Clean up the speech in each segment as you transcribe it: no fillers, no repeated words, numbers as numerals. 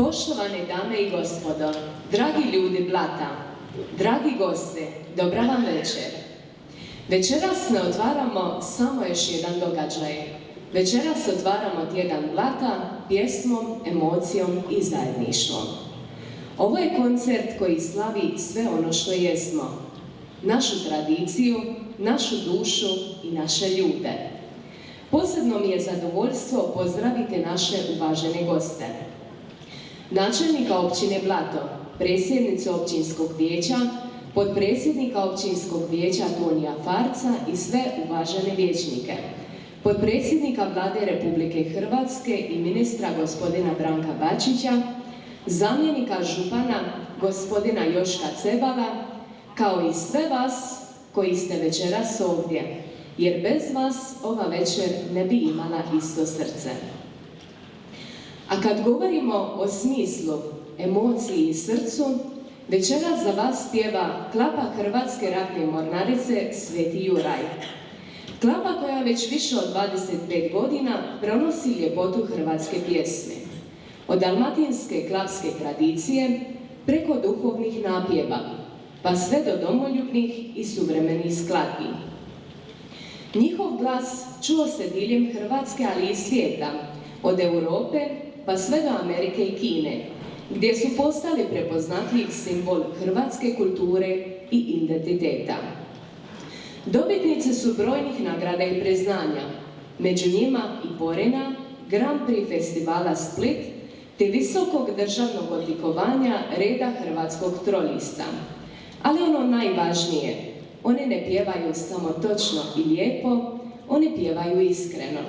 Poštovane dame i gospodo, dragi ljudi Blata, dragi gosti, dobra vam večer. Večeras ne otvaramo samo još jedan događaj. Večeras otvaramo tjedan Blata pjesmom, emocijom i zajedništvom. Ovo je koncert koji slavi sve ono što jesmo. Našu tradiciju, našu dušu i naše ljude. Posebno mi je zadovoljstvo pozdraviti naše uvažene goste. Načelnika općine Blato, predsjednicu općinskog vijeća, potpredsjednika općinskog vijeća Tonija Farca i sve uvažene vijećnike, potpredsjednika Vlade Republike Hrvatske i ministra gospodina Branka Bačića, zamjenika župana gospodina Joška Cebala, kao i sve vas koji ste večeras ovdje, jer bez vas ova večer ne bi imala isto srce. A kad govorimo o smislu, emociji i srcu, večeras za vas pjeva Klapa Hrvatske ratne mornarice Sveti Juraj. Klapa koja već više od 25 godina pronosi ljepotu hrvatske pjesme. Od dalmatinske klapske tradicije preko duhovnih napjeva, pa sve do domoljubnih i suvremenih skladbi. Njihov glas čuo se diljem Hrvatske, ali i svijeta, od Europe pa sve do Amerike i Kine, gdje su postali prepoznatljiv simbol hrvatske kulture i identiteta. Dobitnice su brojnih nagrada i priznanja, među njima i Borina, Grand Prix festivala Split, te visokog državnog odlikovanja reda hrvatskog trolista. Ali ono najvažnije, one ne pjevaju samo točno i lijepo, one pjevaju iskreno.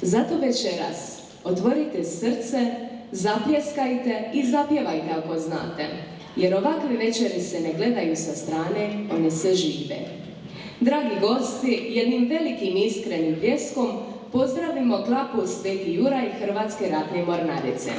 Zato večeras otvorite srce, zapljeskajte i zapjevajte ako znate, jer ovakve večeri se ne gledaju sa strane, one se žive. Dragi gosti, jednim velikim iskrenim pljeskom pozdravimo Klapu Sveti Juraj Hrvatske ratne mornarice.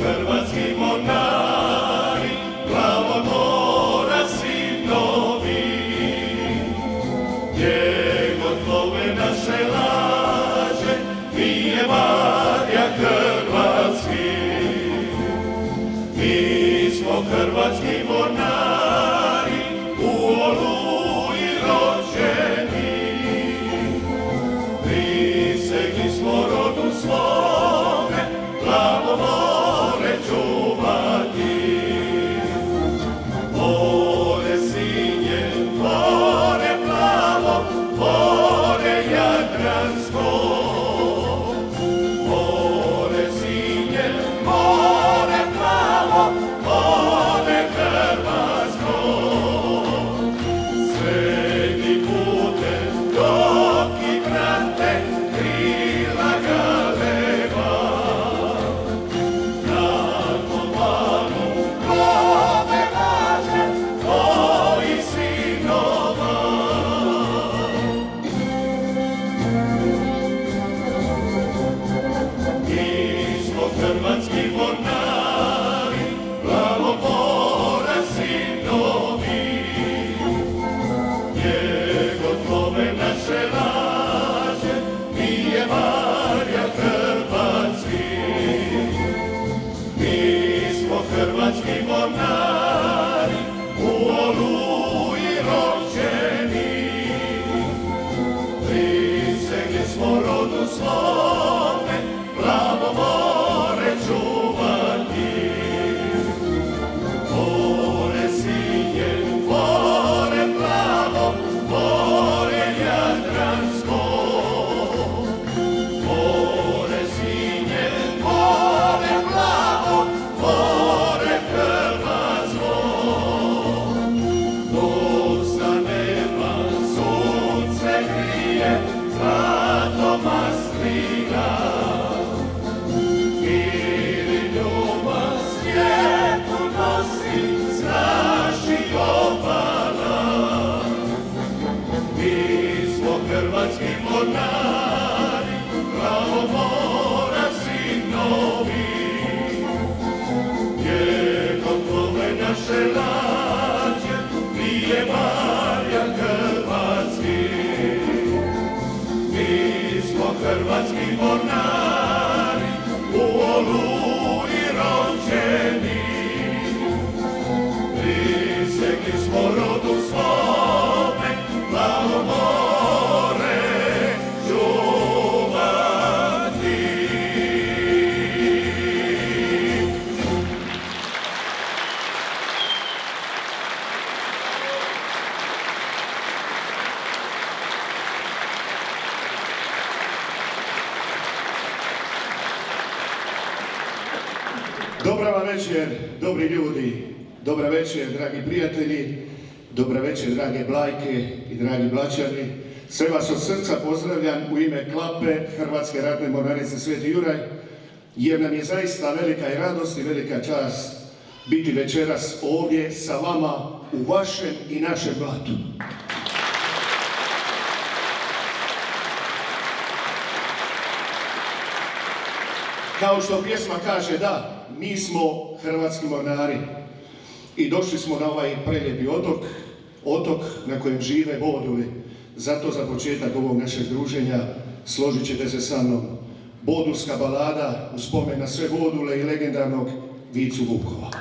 Hrvatski mornari, glavonora sinovi, gdje god plove naše laže, mi je varja hrvatski. Mi smo hrvatski mornari, u Oluji rođeni, prisegli smo rodu svome, glavonore čuvati. More sinje, more plavo, more jadransko. More sinje, more plavo, more hrvatsko. Sveti putem dok i prate krila galeba. Hrvatski mornari, glavobora sinovi, gdje god plove naše laže, mi je varja hrvatski. Mi smo hrvatski mornari, u Oluji rođeni, prisegli smo rodu svome, plavo more čuvati. More sinje, more plavo, more jadransko. More sinje, more plavo, more hrvatsko. Dok sa neba sunce grije, zlato mas brodu svome, plavo more čuvati. Dobra vam večer, dobri ljudi, dobra večer, dragi prijatelji, dobra večer, drage Blajke i dragi Blačani. Sve vas od srca pozdravljam u ime Klape Hrvatske ratne mornarice Sveti Juraj, jer nam je zaista velika i radost i velika čast biti večeras ovdje sa vama u vašem i našem blatu. Kao što pjesma kaže, da, mi smo hrvatski mornari i došli smo na ovaj prelijepi otok na kojem žive bodovi. Zato za početak ovog našeg druženja složit ćete se sa mnom bodulska balada u spomen na sve bodule i legendarnog Vicu Vukova.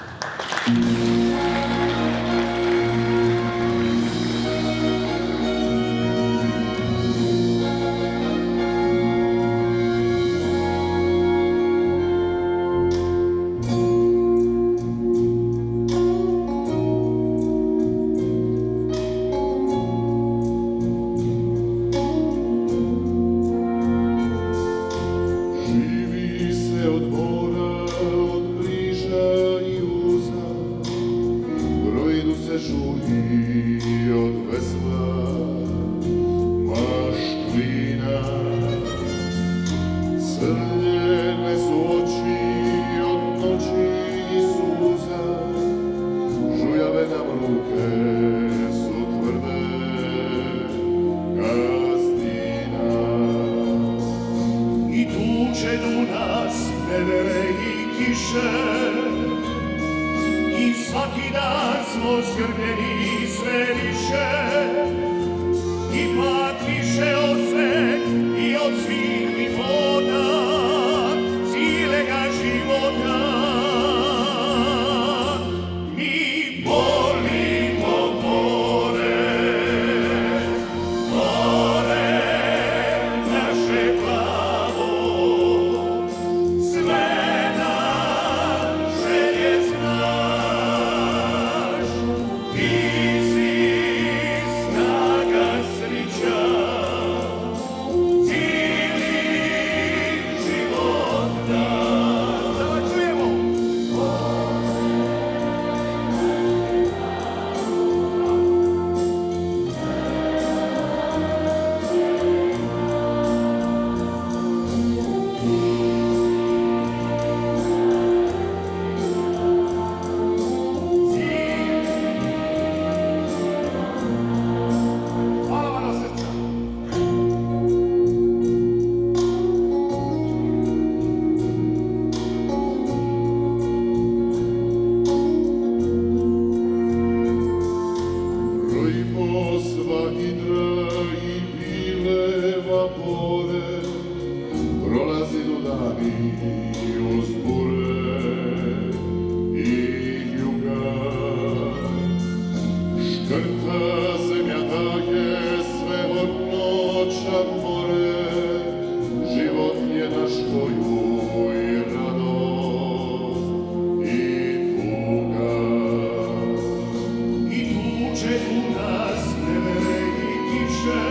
Živi se od mora, od bliža i uza, brojdu se žuri od vesla, maštvina. Crljene su oči od noći i suza, žujave nam ruke su tvrde, kastina. I tuče nas nevere i kiše, i svaki dan smo zgrbljeni sve više, ipak više od sve i od svih mi voda, cijelega života. Mi volimo more, more naše plavo, sve nam želje znaš, ti si snaga srića, cijeli život daš. Da vas čujemo! Hvala vam od srca. Brojimo sva hidra i bile vapore, prolazidu dani uz bure i juga. Škrta zemlja daje sve od noća more, život je naš koju i radost i tuga. I tuče nas nevere i kiše,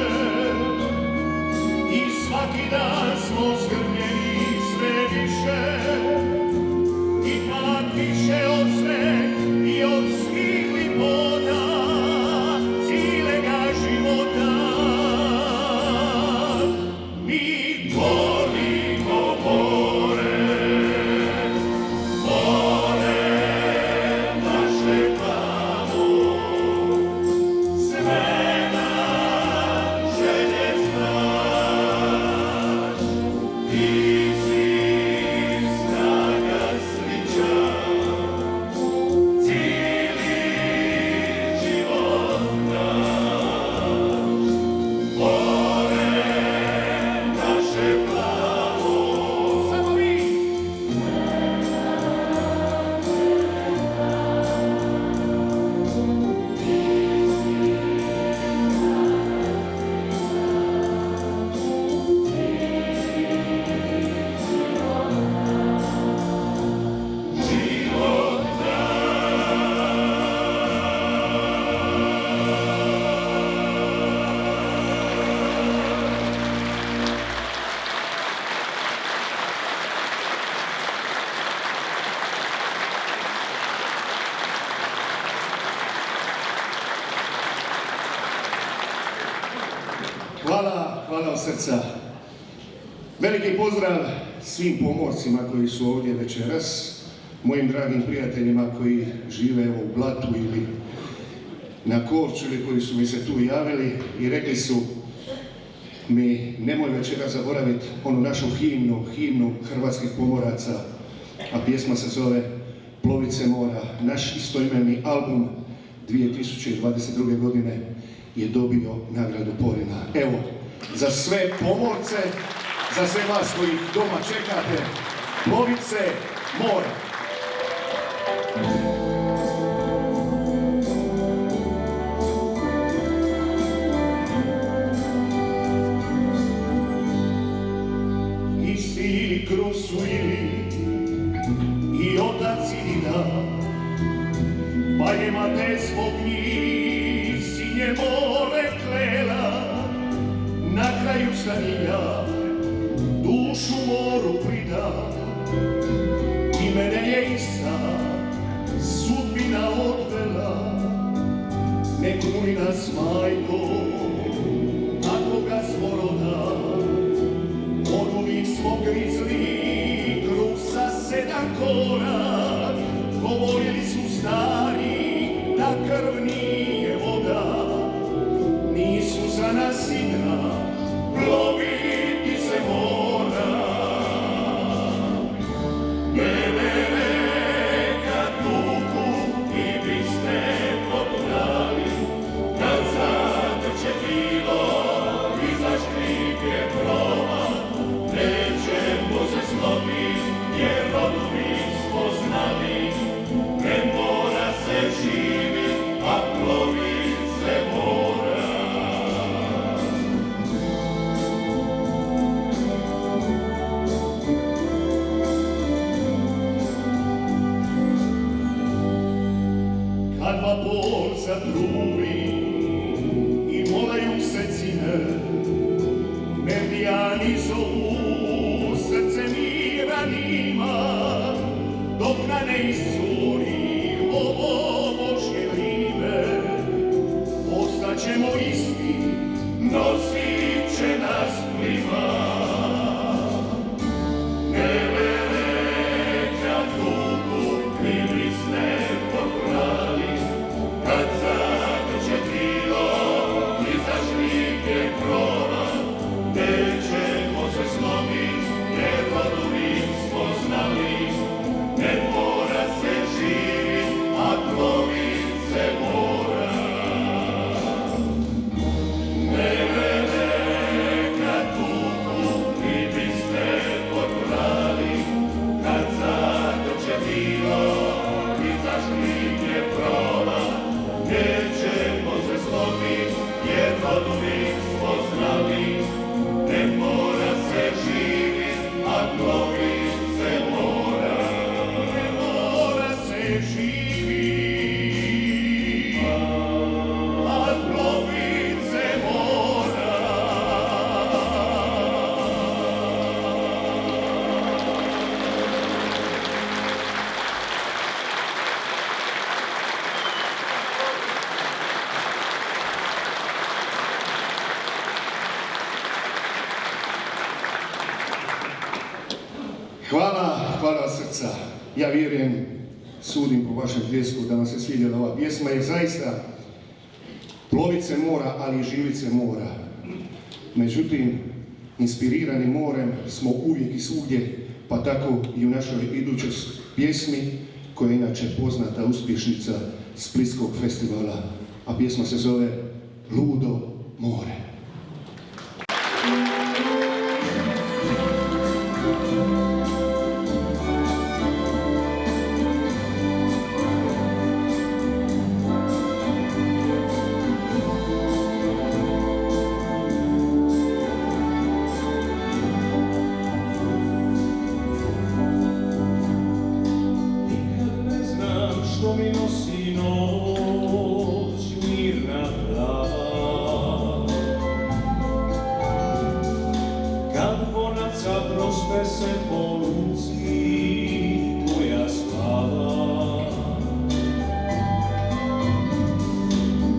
i svaki dan smo zgrmljeni sve više, ipak više od sve i od svih lipota, cijelega života. Mi volimo more, more naše plavo, sve nam želje znaš, ti si hvala od srca. Veliki pozdrav svim pomorcima koji su ovdje večeras, mojim dragim prijateljima koji žive evo u Blatu ili na Korčuli, koji su mi se tu javili i rekli su mi nemoj večeras zaboraviti onu našu himnu hrvatskih pomoraca, a pjesma se zove Plovice mora. Naš istoimeni album 2022. godine je dobio nagradu Porina. Evo, za sve pomorce, za sve vas koji doma čekate, Plovice mora. Isti krusujili i otac i dida, pa je mate zbog njih sinje more klela. Na kraju sam i ja dušu moru prida i mene je ista sudbina odvela. Ne kuni nas, majko, ako ga smo roda, od uvijek smo grizli kruh sa 7 kora. Govorili su stari da krv nije voda, nisu za nas igra, ploviti se mora. Nevere kad tuku i biste poturali, kad zatrče bilo i za škrip je prova. Nećemo se slomit jer od uvijek smo znali, ne mora se živi, a plovit se mora. Kad vapor zatrubi i molaju se cine, merdijani zovu, srce mira nima, dok na ne iscuri ovo Božje vrime. Ostaćemo isti, nosit će nas plima. Hvala od srca. Ja vjerujem, sudim po vašem pljesku da vam se svidjela ova pjesma, jer zaista plovice mora, ali i žilice mora. Međutim, inspirirani morem smo uvijek i svugdje, pa tako i u našoj idućoj pjesmi, koja je inače poznata uspješnica Splitskog festivala, a pjesma se zove Ludo more.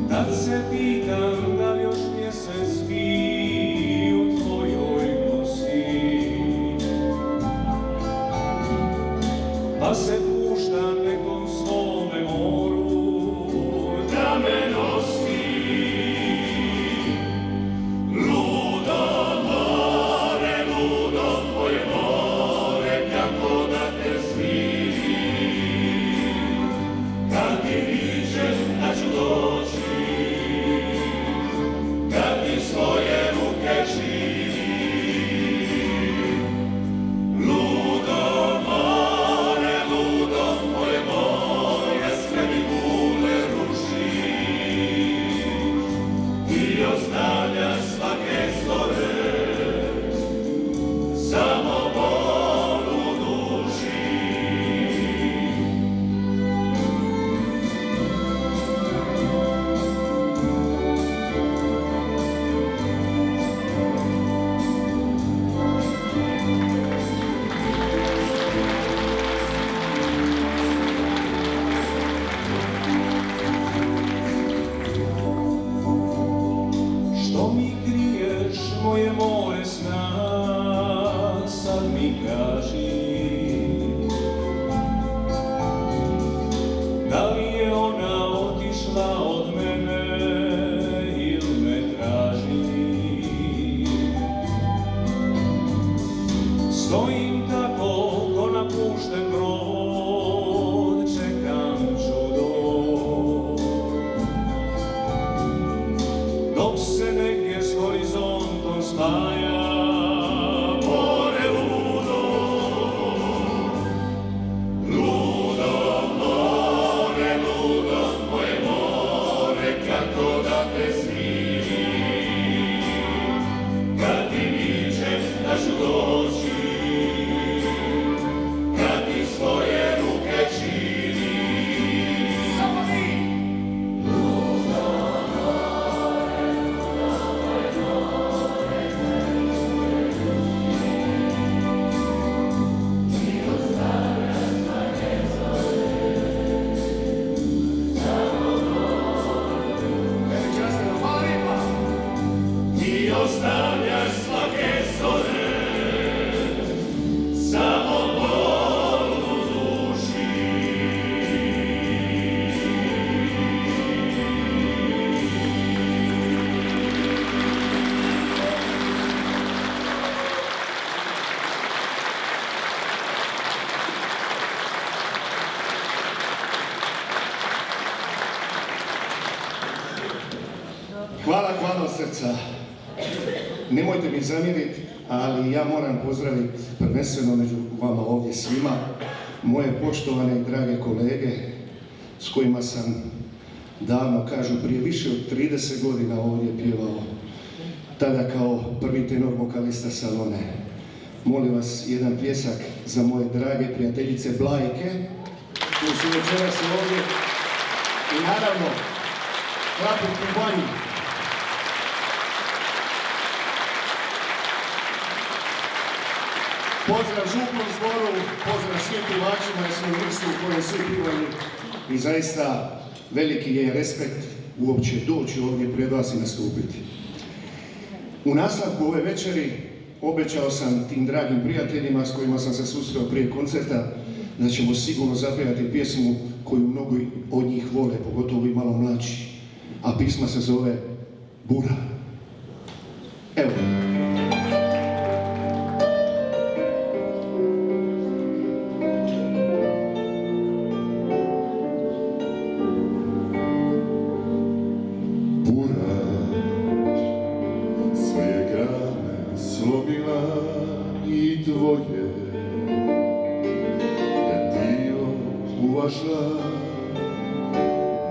Tad se pitam da li još mjesec mi mi kriješ moje more sna, sad mi kaži, da li je ona otišla od mene ili me traži. Stojim tako ko napušten brod, čekam čudo, dok se negdje s horizontom spaja more ludo. Ludo moje more, kako da te smirim, kad ti vičem da ću doći, kad ti svoje ruke činim. Samo vi! Ti ostavljaš svake zore, samo bol u duši. Hvala od srca. Nemojte mi zamjeriti, ali ja moram pozdraviti prvenstveno među vama ovdje svima moje poštovane i drage kolege s kojima sam davno, kažu prije više od 30 godina ovdje pjevao, tada kao prvi tenor vokalista Salone. Molim vas jedan pljesak za moje drage prijateljice Blajke, koji su večeras ovdje, i naravno Klaput u banji. Pozdrav župnom zboru, pozdrav svim pivačima i svim listu u kojem svi pivaju. I zaista veliki je respekt uopće doći ovdje pred vas i nastupiti. U nastavku ove večeri obećao sam tim dragim prijateljima s kojima sam se susreo prije koncerta da ćemo sigurno zapjevati pjesmu koju mnogi od njih vole, pogotovo i malo mlađi. A pisma se zove Bura. Evo. Slomila i tvoje dio uvaža,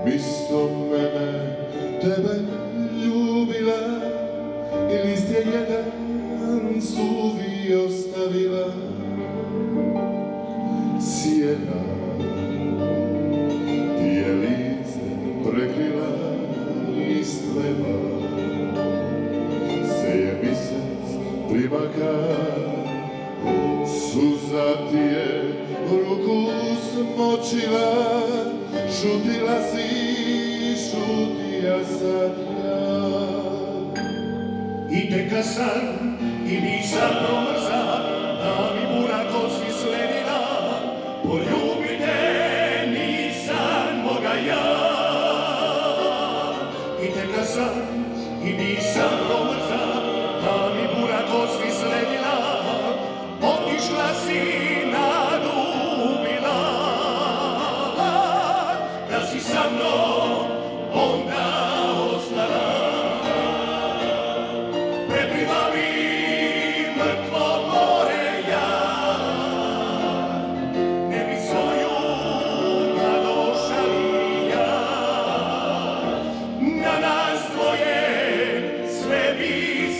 misto mene tebe ljubila i list je jedan suvi ostavila. Sjena ti je lice prekrila iz tleba, seje mi se primaka, suza ti je ruku smočila, šutila si, šutija sam ja. I teka sam i nisam promrzan, da mi bura kosi sledila, poljubite nisam moga ja. I teka sam i nisam promrzan, da mi bura kosi sledila, otišla si nadubila. Da si sa mnom onda ostala, prepliva mi mrtvo more ja, ne bi svoju mladošali ja, na nas dvoje sve bi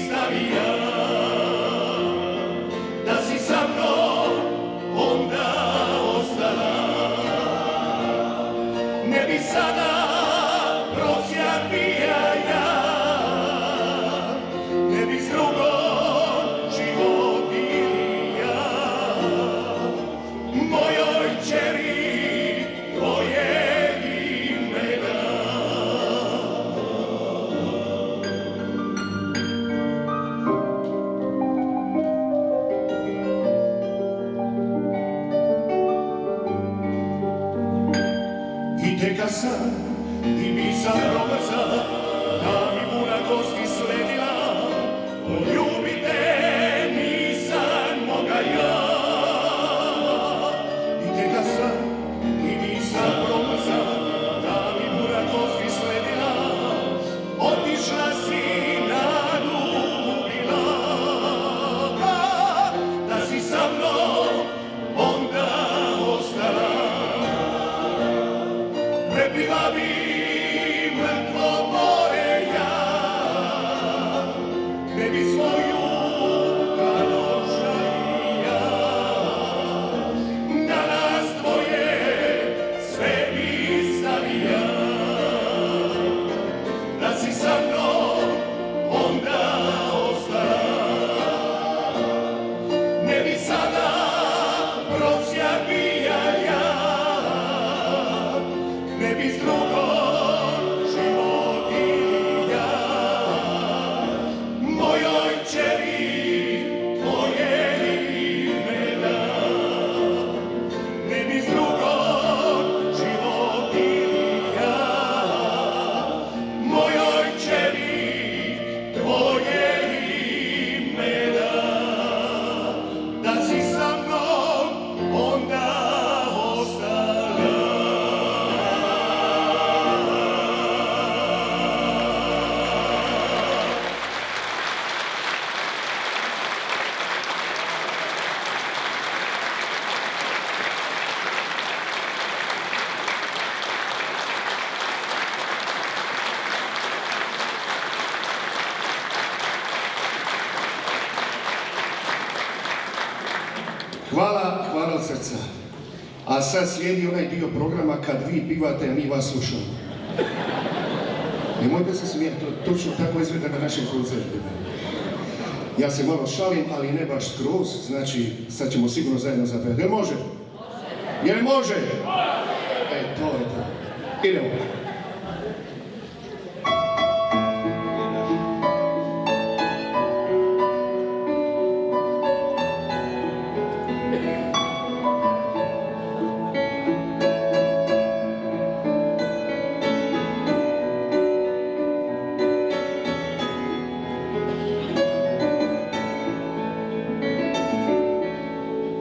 Hvala, hvala od srca. A sad slijedi onaj dio programa kad vi pivate, a mi vas slušamo. Nemojte se smijeti, to točno tako izgleda na našem koncertu. Ja se malo šalim, ali ne baš skroz, znači sad ćemo sigurno zajedno zapevati. Jel može? Jel može? E, to je to. Idemo.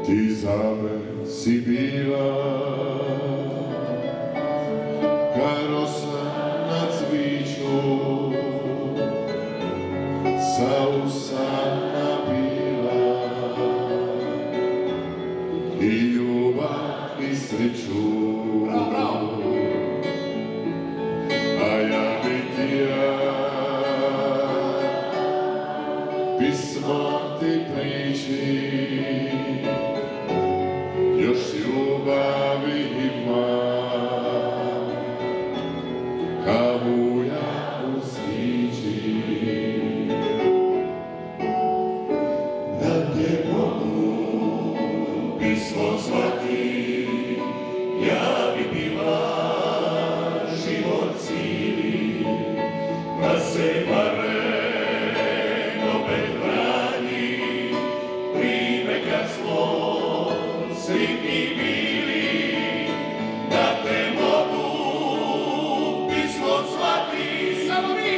Ti za me si bila karosa na cviću, sa usana bila i ljubav i sreću. A ja bi ti pismo ti priči, još ljubavi ima, kavuja u svići. Da te mogu pismo zvati, ja bi bila život cijeli, da se barem opet vrati, prime kad smo sretni bili, da te mogu pismo zvati. Samo mi!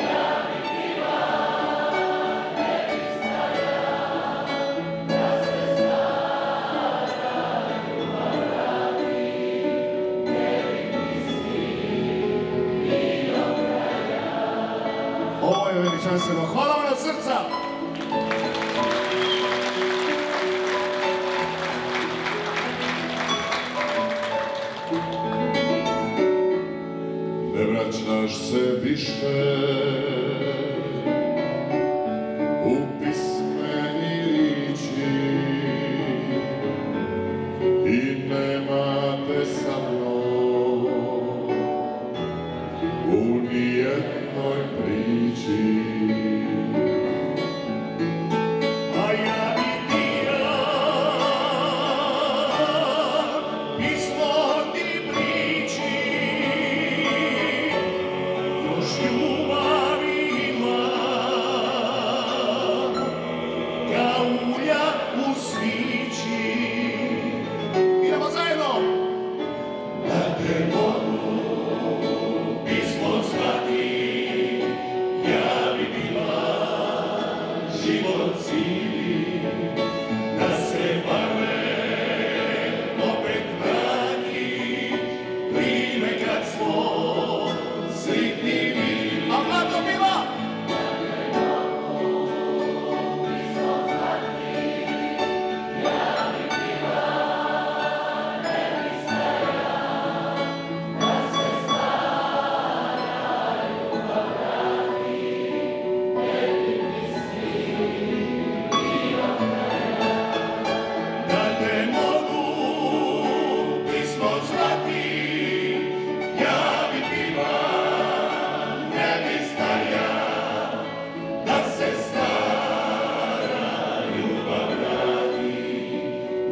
Ja bi bila nevistaja, da se stara ljubav radi, ne bi misli ni do kraja. Ovo je veličanstveno. Hvala vam od srca! Ne vraćaš se više u pismeni riči i nema te sa mnom u nijednoj priči. A ja bi ti pismo ti priči, još ljubavi ima, kao ulja u svići. Idemo zajedno! Da te mogu pismo zvati, ja bi bila život cijeli, da se barem opet vrati, prime kad smo sretni bili. A mlado bila! Da te mogu pismo zvati, ja bi bila nevistaja, da se stara ljubav radi,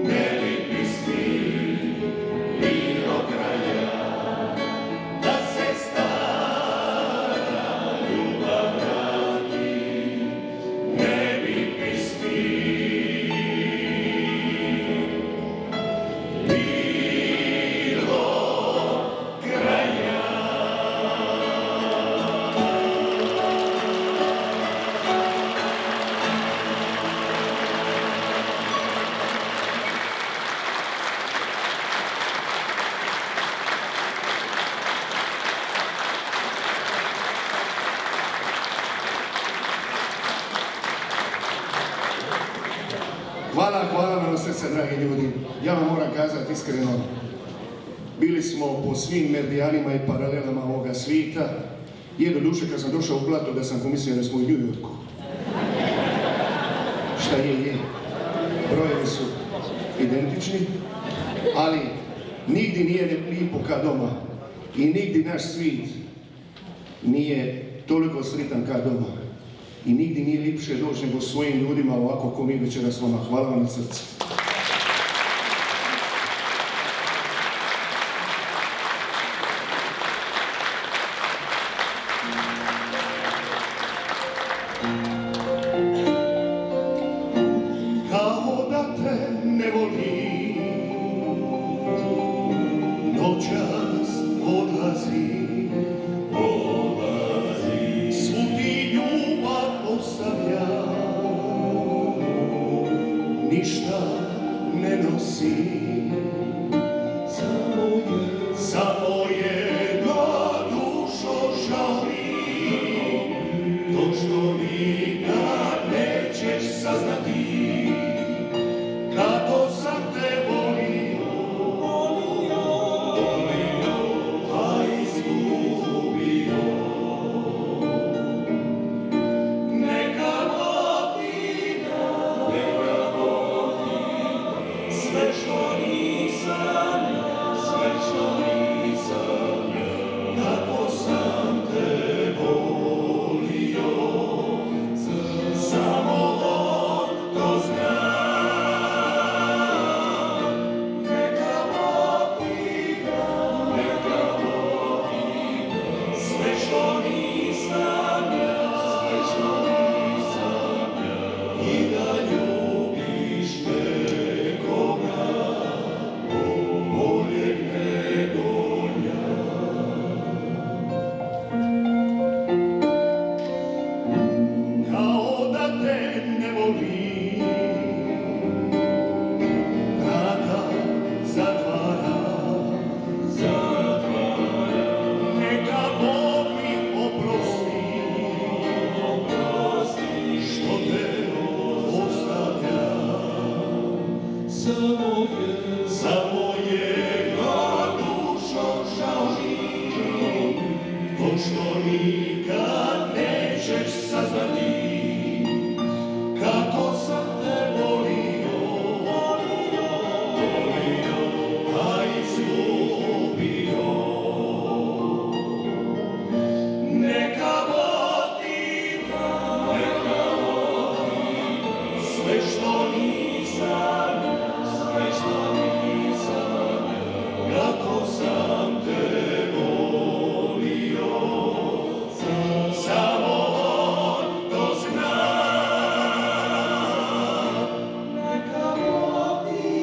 ne bi pismi ni do kraja. Da se stara ljubav radi, ne bi pismi Hvala vam od srca, dragi ljudi. Ja vam moram kazati iskreno, bili smo po svim meridijanima i paralelama ovoga svita. Do duše kad sam došao u Blato da sam pomislio da smo u New Yorku. Šta je. Brojevi su identični, ali nigdje nije lipo ka doma i nigdje naš svit nije toliko sritan ka doma i nigdje nije lipše doći nego svojim ljudima ovako ko mi večeras vama. Hvala vam na srce. Kao da te ne volim, noćas odlazi, svu ti ljubav ostavlja, ništa ne nosi, samo jedno dušo žali, to što nikad nećeš saznati, kako sam te volio, a izgubio. Neka Bog ti da sve što nisam ja, kako sam te volio, samo on to zna. Neka Bog ti da sve što nisam ja, i da ljubiš nekoga boljeg nego ja. Kao da te ne volim, vrata zatvara, neka Bog mi oprosti, što te ostavlja, samo jedna dušo žali, to što nikad nećeš saznati, kako sam te volio, a izgubio. Neka Bog ti da sve što nisam ja, kako sam te volio, samo on to zna. Neka Bog ti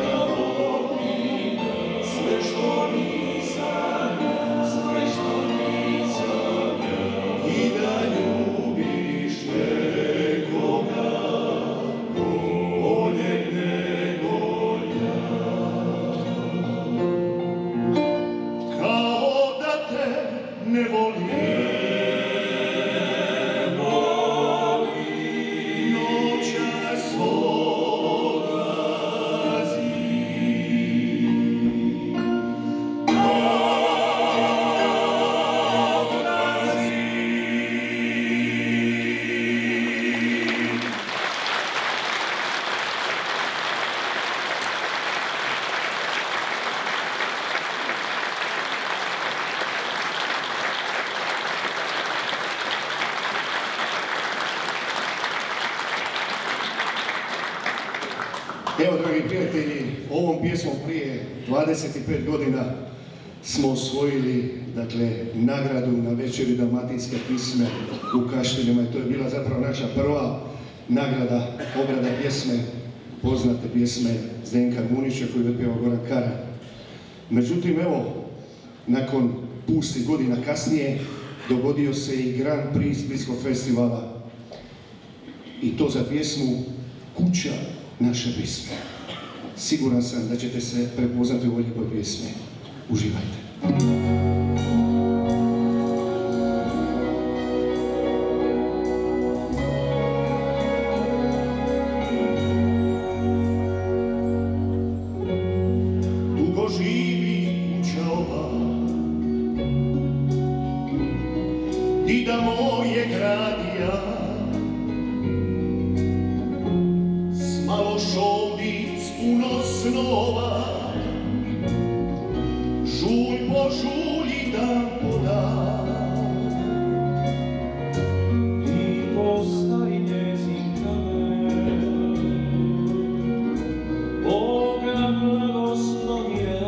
da sve što nisam ja, i da ljubiš nekoga boljeg nego ja. Kao da te ne volim, noćas odlazi. Evo, dragi prijatelji, ovom pjesmom prije 25 godina smo osvojili, dakle, nagradu na večeri dalmatinske pisme u Kaštelima i to je bila zapravo naša prva nagrada, obrada pjesme, poznate pjesme Zdenka Gunića koju je otpjevao Goran Kara. Međutim, evo, nakon pustih godina kasnije dogodio se i Grand Prix Splitskog festivala i to za pjesmu Kuća naše pisme. Siguran sam da ćete se prepoznati u ovoj lijepoj pjesmi. Uživajte. Dugo živi kuća ova, dida moje gradija, malo šoldi snova, žulj po žulji, dan po dan. I postavi njezin kamen, Boga blagoslovija.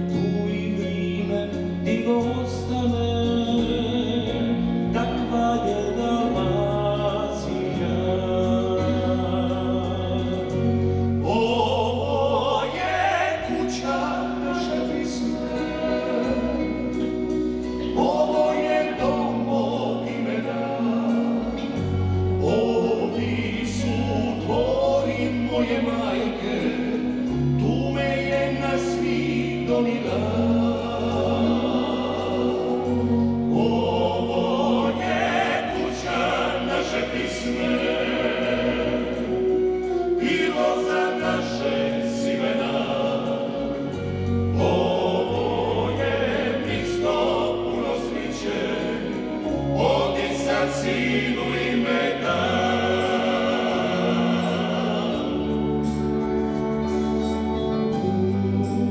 Tu i vrime di ostane, takva je Dalmacija. Ovo je kuća naše pisme, ovo je dom mog imena, ovdje su tvori moje majke, tu me je na svih donila. Ovo je kuća naše pisme, bilo za naše simena. Ovo je mjesto puno sreće, ovdje sad sinu ime dam.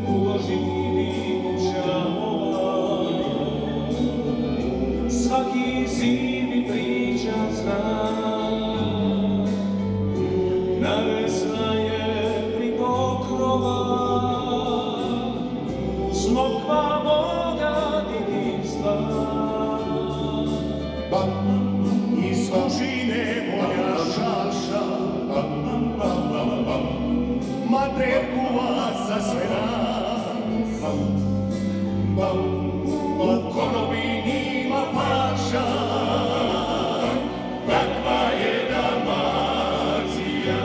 Dugo živi kuća ova, svaki zimi priča zna. Navesna je pri pokrova, smokva moga djetinjstva. Iz kućine moja čaša, mater kuva za sve nas. U konobi nima paša, takva je Dalmacija.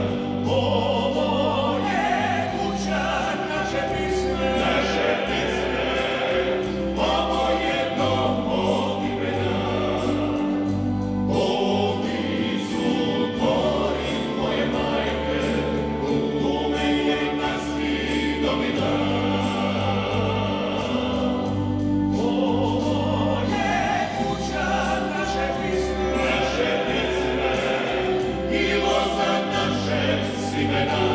Ovo je kuća naše pisme, ovo je dom mog imena. Ovdje su tvori moje majke, tu me je na svih donila. Ovo je kuća naše pisme, i loza naše simena.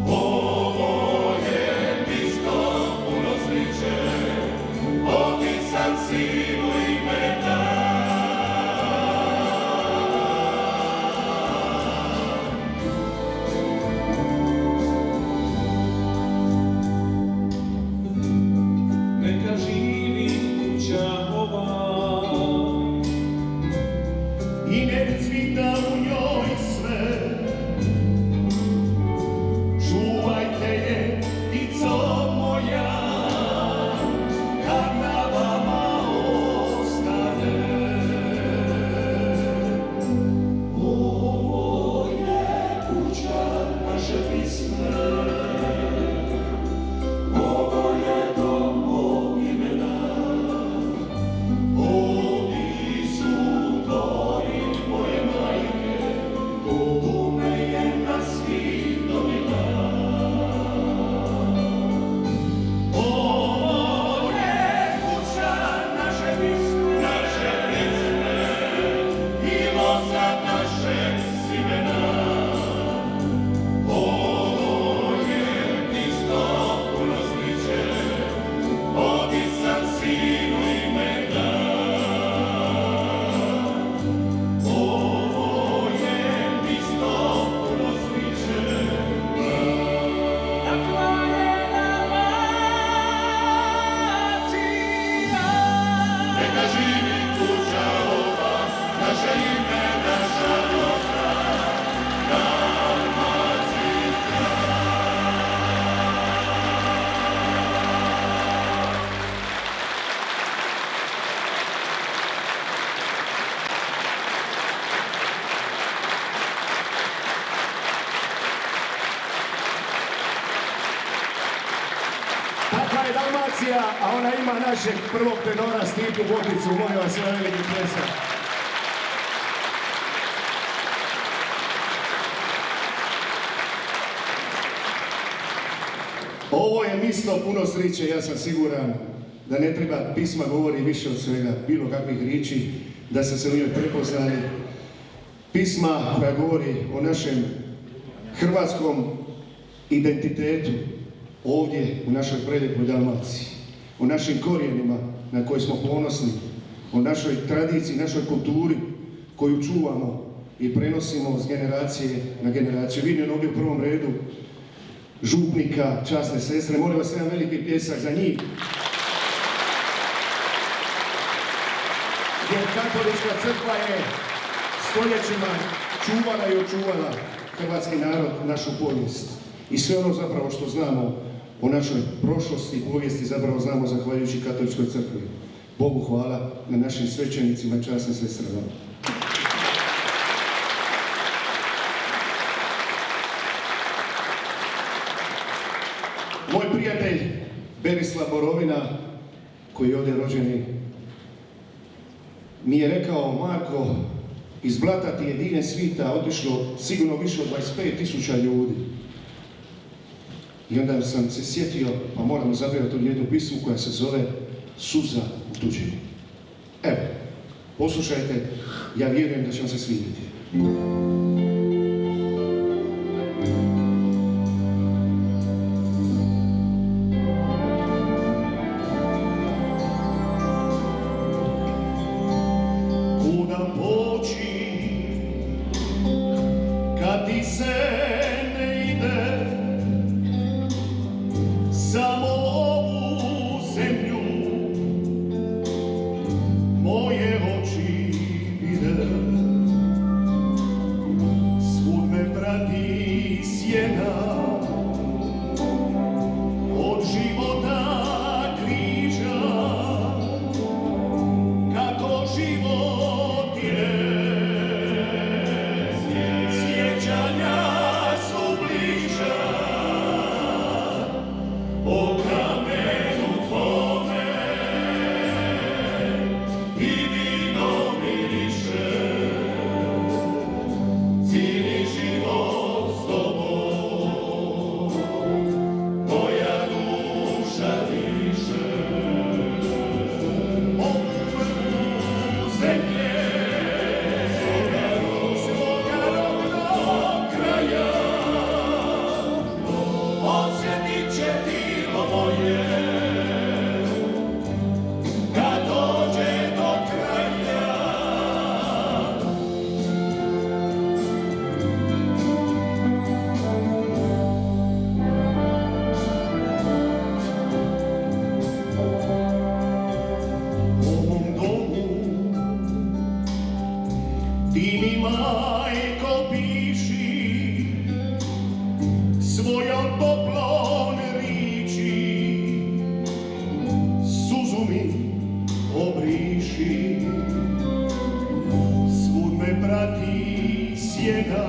Ovo je mjesto puno sreće, ovdje sad sinu ime dam. Neka živi kuća ova, I ne cvita u njoj sve, čuvajte je, ptico moja, kad na vama ostane. Ovo je kuća naše pisme, ovo je dom mog imena. Ovdje su tvori moje majke, tu me je na svih donila. Ovo je kuća naše pisme, i loza naše simena. Ovo je mjesto puno sreće, ovdje sad sinu ime dam. Ovo je mjesto puno sreće, takva je Dalmacija. Neka živi kuća ova, naše ime, naša loza, Dalmacija. Takva je Dalmacija, a ona ima našeg prvog tenora Stipu Bokicu. Molim vas, sve veliki pljesak. Ovo je mjesto puno sreće, ja sam siguran da ne treba, pisma govori više od svega, bilo kakvih riječi, da ste se u njoj prepoznali. Pisma koja govori o našem hrvatskom identitetu ovdje u našoj prelijepoj Dalmaciji, o našim korijenima na koje smo ponosni, o našoj tradiciji, našoj kulturi koju čuvamo i prenosimo s generacije na generaciju. Vidim ovdje u prvom redu župnika, časne sestre, molim vas jedan veliki pljesak za njih. Jer katolička crkva je stoljećima čuvala i očuvala hrvatski narod, našu povijest. I sve ono zapravo što znamo o našoj prošlosti i povijesti zapravo znamo zahvaljujući katoličkoj crkvi. Bogu hvala na našim svećenicima i časnim sestrama. Moj prijatelj Berislav Borovina, koji je ovdje rođeni, mi je rekao: Marko, iz Blata ti je diljem svita otišlo sigurno više od 25.000 ljudi. I onda sam se sjetio, pa moram zapjevati tu jednu pismu koja se zove Suza u tuđini. Evo, poslušajte, ja vjerujem da će vam se svidjeti. Kuda poći kad ti se ne ide, samo ovu zemlju moje oči vide. Svud me prati sjena od života križa, kako život ide. Sjećanja su bliža o kamenu tvome i vino miriše, cijeli život s tobom moja duša diše. Ovu zemlje svoga rodnog kraja osjetit će tilo moje kad dođe do kraja. Ovom domu ti mi, majko, piši svojom toplom riči, suzu mi obriši. Svud me prati sjena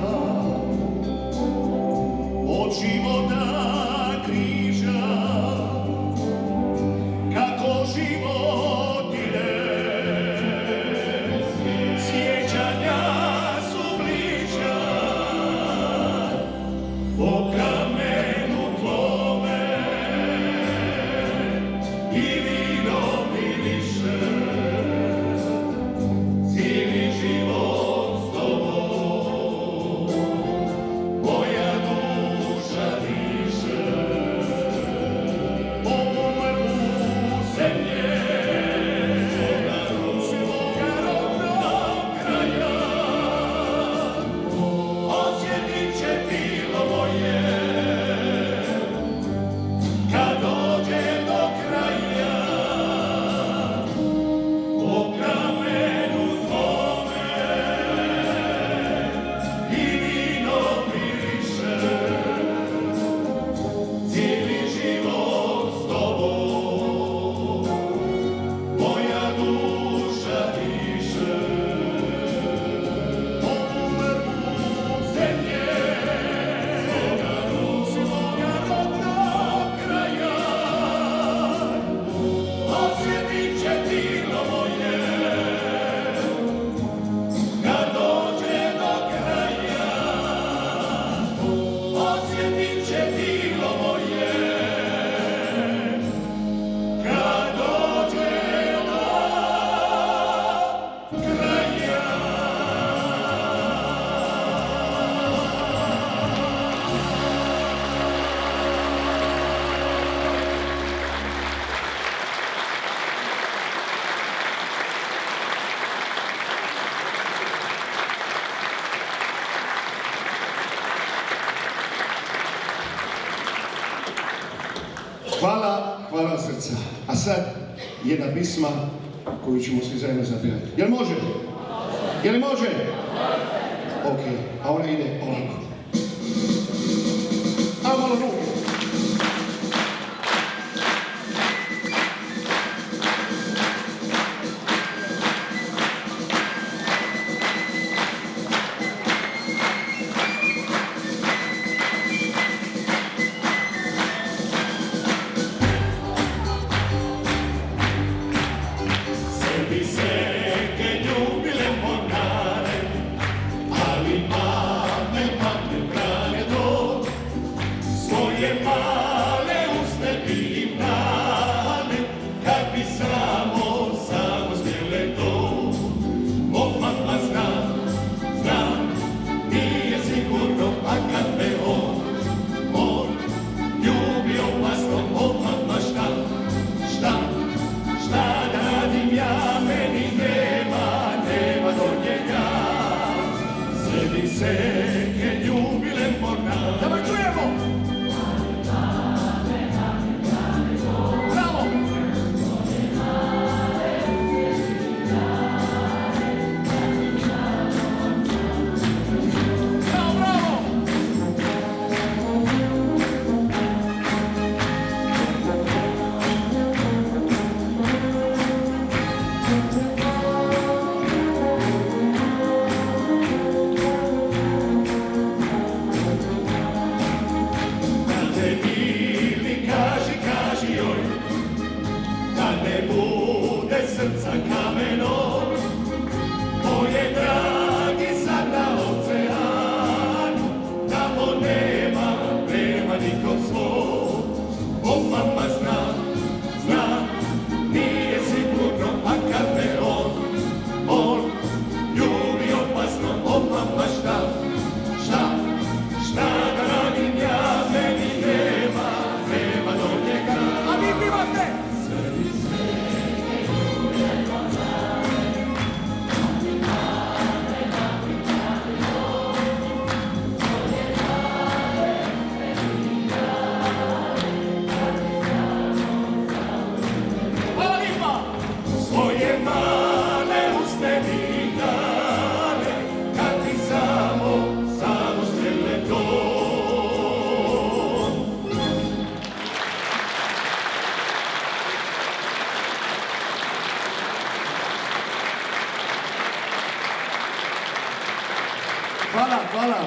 od života križa, kako život ide. Sjećanja su bliža o kamenu tvome i vino miriše, cijeli život s tobom Hvala od srca. A sad jedna pisma koju ćemo svi zajedno zapjevati. Jel može? Jel može? Ok, a ona ide ovako. A malo ruke. Hvala.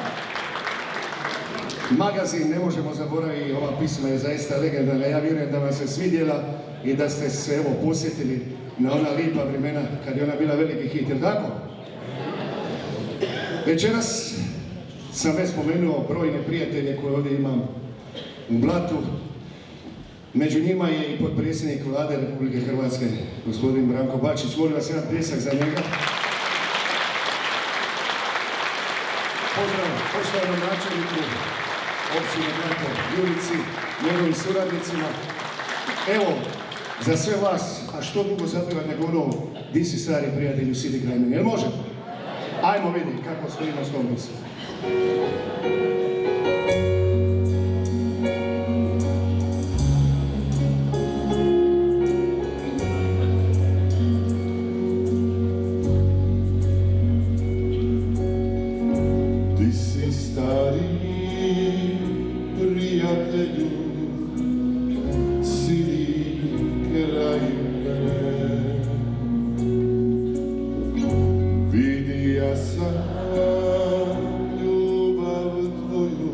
Magazin ne možemo zaboraviti, ova pisma je zaista legendarna. Ja vjerujem da vam se svidjela i da ste se evo posjetili na ona lipa vremena kad je ona bila veliki hit, jel tako? Večeras sam već spomenuo brojne prijatelje koje ovdje imam u Blatu. Među njima je i potpredsjednik Vlade Republike Hrvatske, gospodin Branko Bačić. Molim vas jedan pljesak za njega. Pozdrav poštovanom načelniku općine Blato Jurici, njegovim suradnicima. Evo, za sve vas, a što dugo zapjevati nego ono, di si stari prijatelju, sidi kraj mene, jel može? Ajmo vidjeti kako stojimo s tom mislom. Vidio sam ljubav tvoju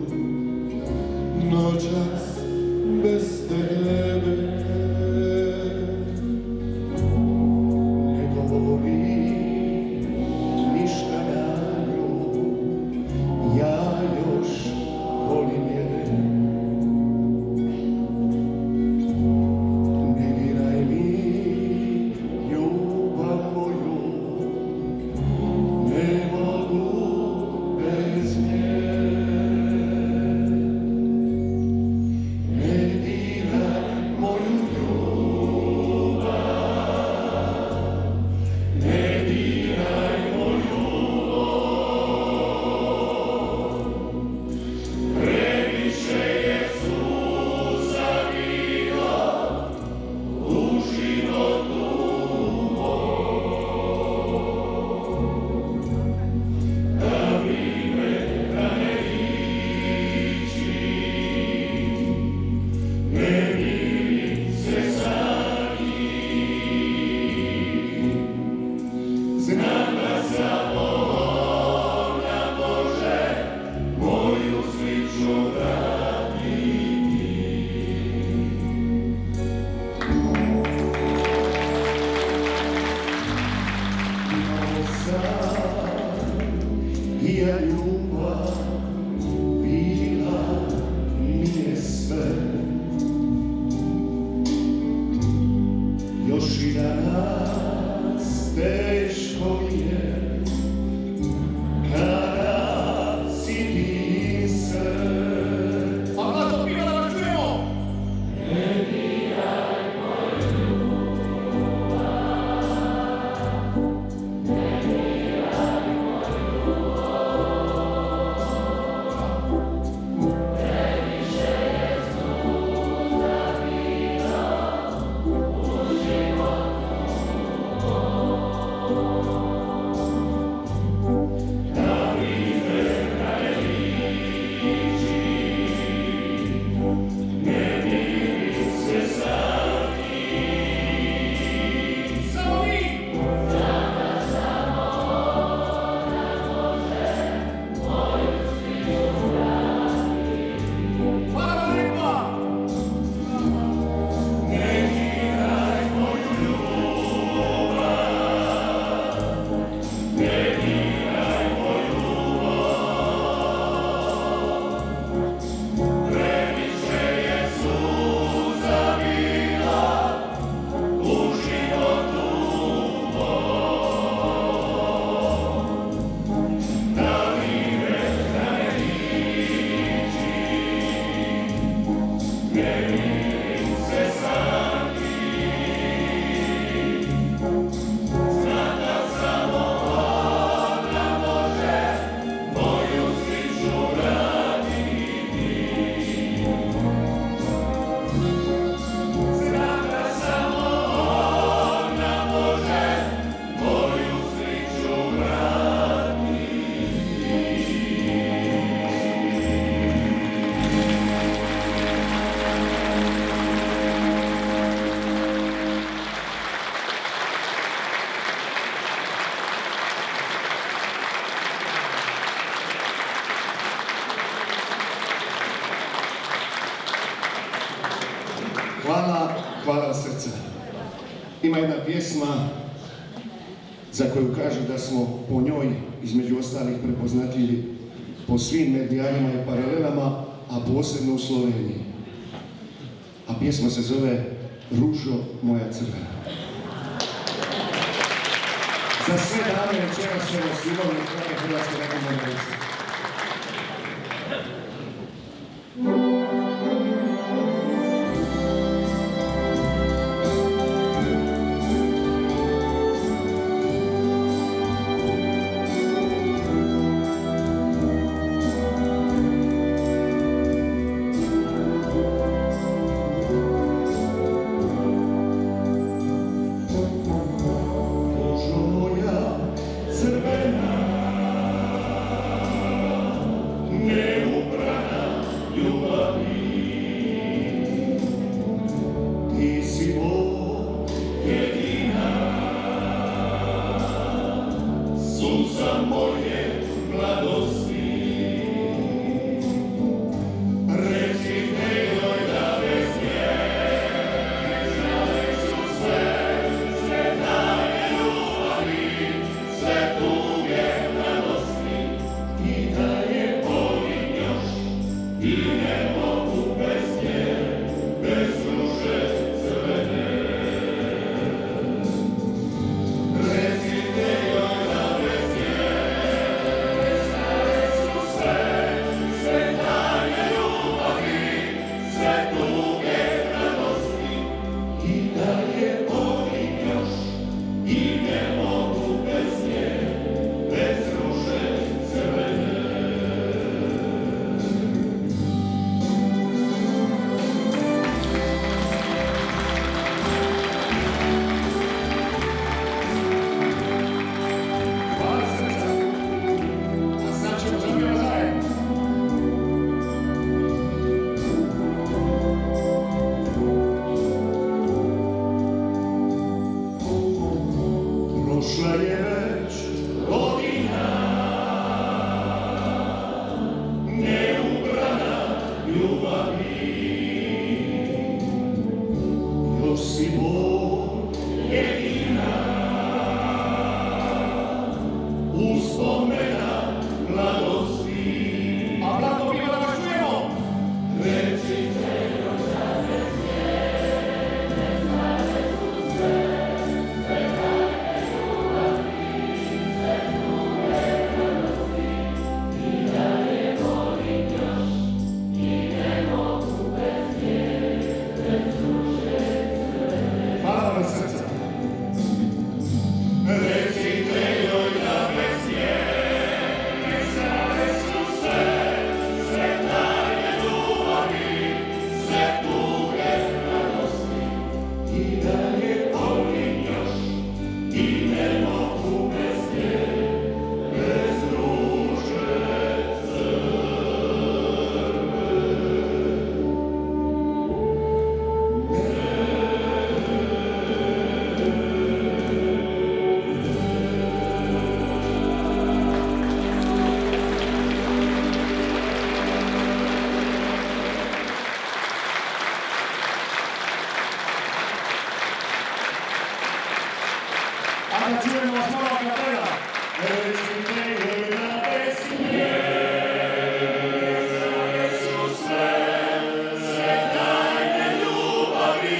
teško mi je kada si pisan. A glasno piva da vas čujemo! Hvala od srca. Ima jedna pjesma za koju kažu da smo po njoj, između ostalih, prepoznatljivi po svim medijalima i paralelama, a posebno u Sloveniji. A pjesma se zove Ružo moja crvena. Za sve dame večeras evo slivom i Hrvatske radio-televizije. da čujemo vas malo kapela. Recite joj da pesme, su sve tajne ljubavi.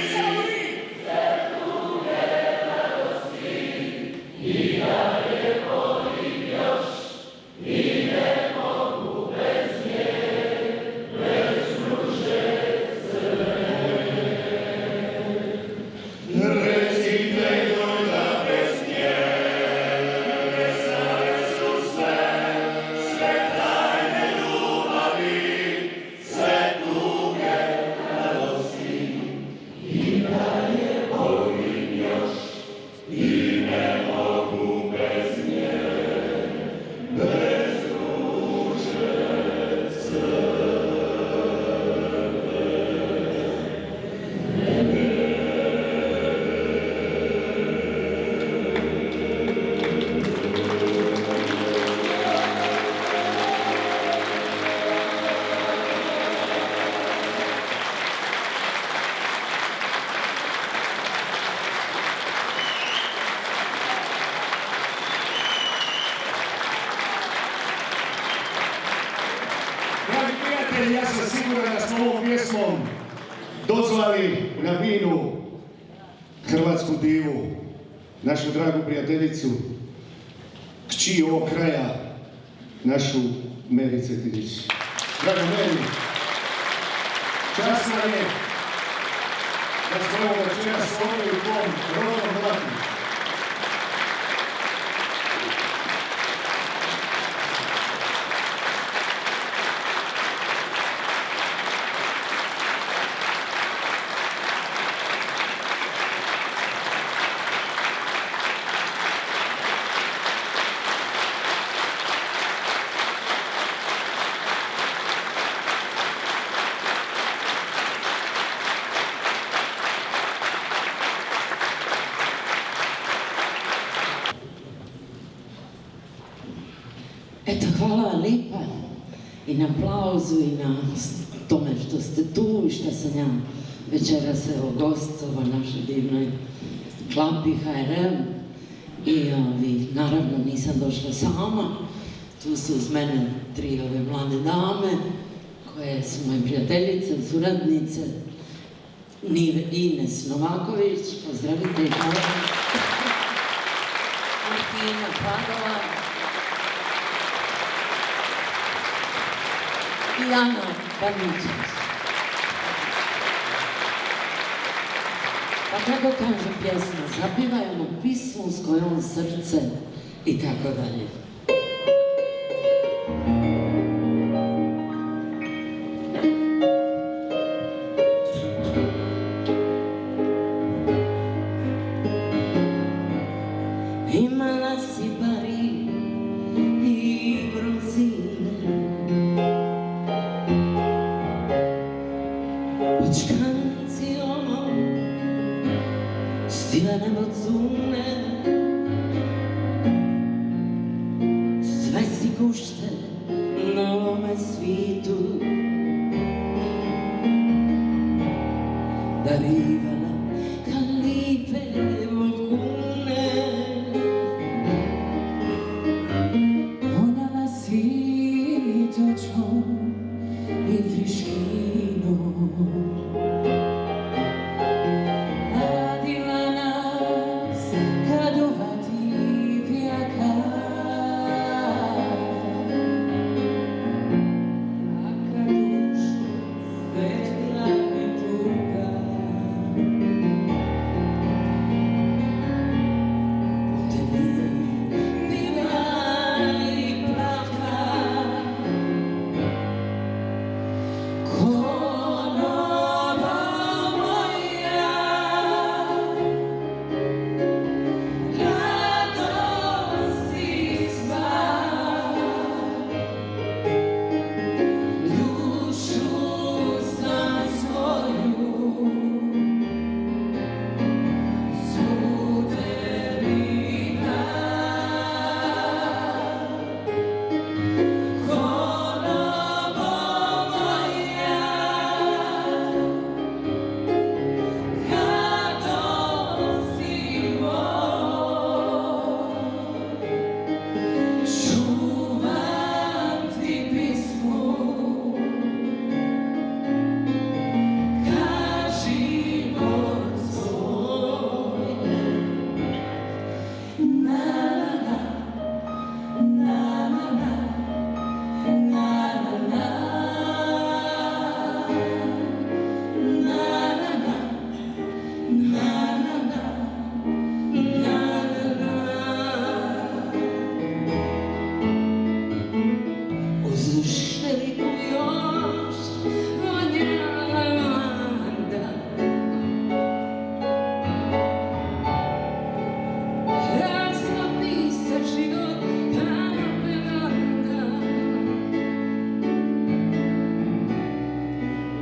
Dragi prijatelji, ja sam siguran da smo ovom pjesmom dozvali na vinu hrvatsku divu, našu dragu prijateljicu, kći ovog kraja, našu Meri Cetinić. Draga Meri, čast nam je da smo ovo večeras ovdje u tvom rodnom blatu. Eto, hvala vam lijepa i na aplauzu i na tome što ste tu i što sam ja večeras evo gostova našoj divnoj klapi HRM. I naravno nisam došla sama, tu su uz mene 3 ove mlade dame koje su moje prijateljice, suradnice. Ines Novaković, pozdravite i hvala. Martina Padova. I Ana Paničić. Pa kako kaže pjesma, zapivaj ono pismu s kojom srce i tako dalje. Imala si bari i grozine, učkanci ono, stilene bocune, sve si kušte na ovome svitu, darivala kalipe volkune. Vodala si točko i friškinu, radila nas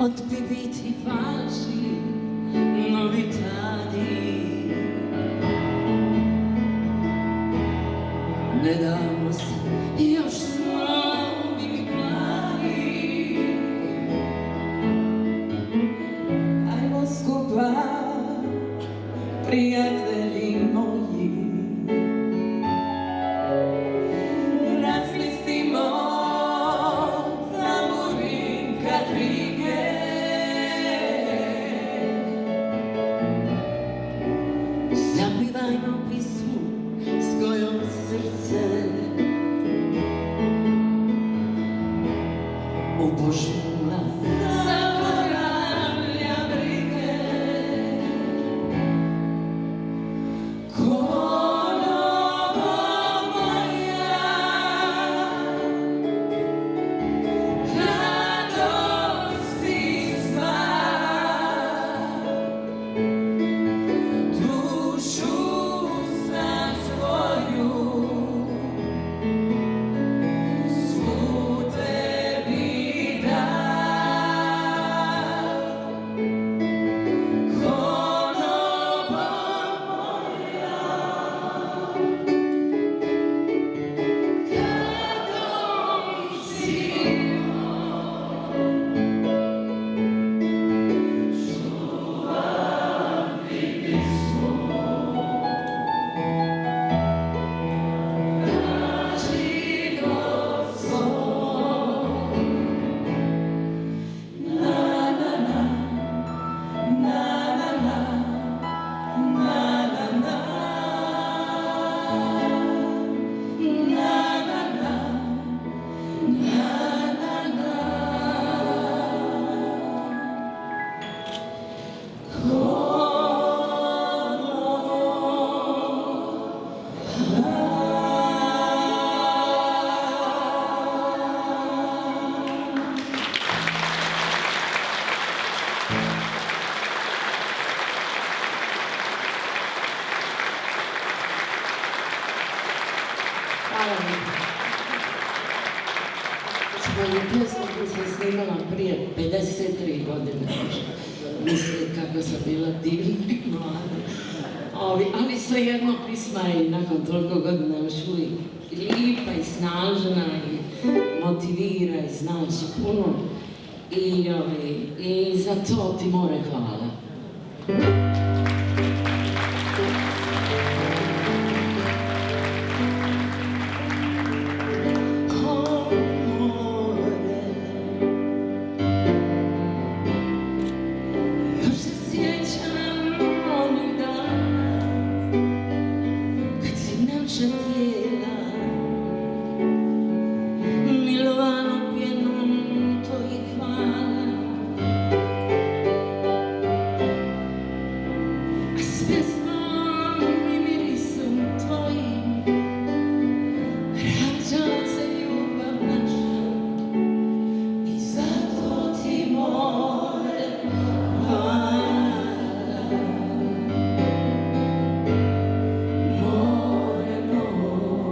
Od biti falši, novitadi. Ne damo se, još smo bili mladi. Ajmo skupa, prijatelji moji, razmislimo tamburin kad prije. Zapivajmo pismu s kojom srce upošula zaboravlja brige. Konoba moja, radosti sva, dušu sam svoju svu tebi dao. Konoba moja, kadom si hvala mi. Svoju pjesmu koju sam snimala prije 53 godine. Mislim kako sam bila divna i mlada. Ali svejedno pisma je nakon toliko godina još uvijek lipa i snažna i motivira i znači puno. I za to ti more hvala. More, more.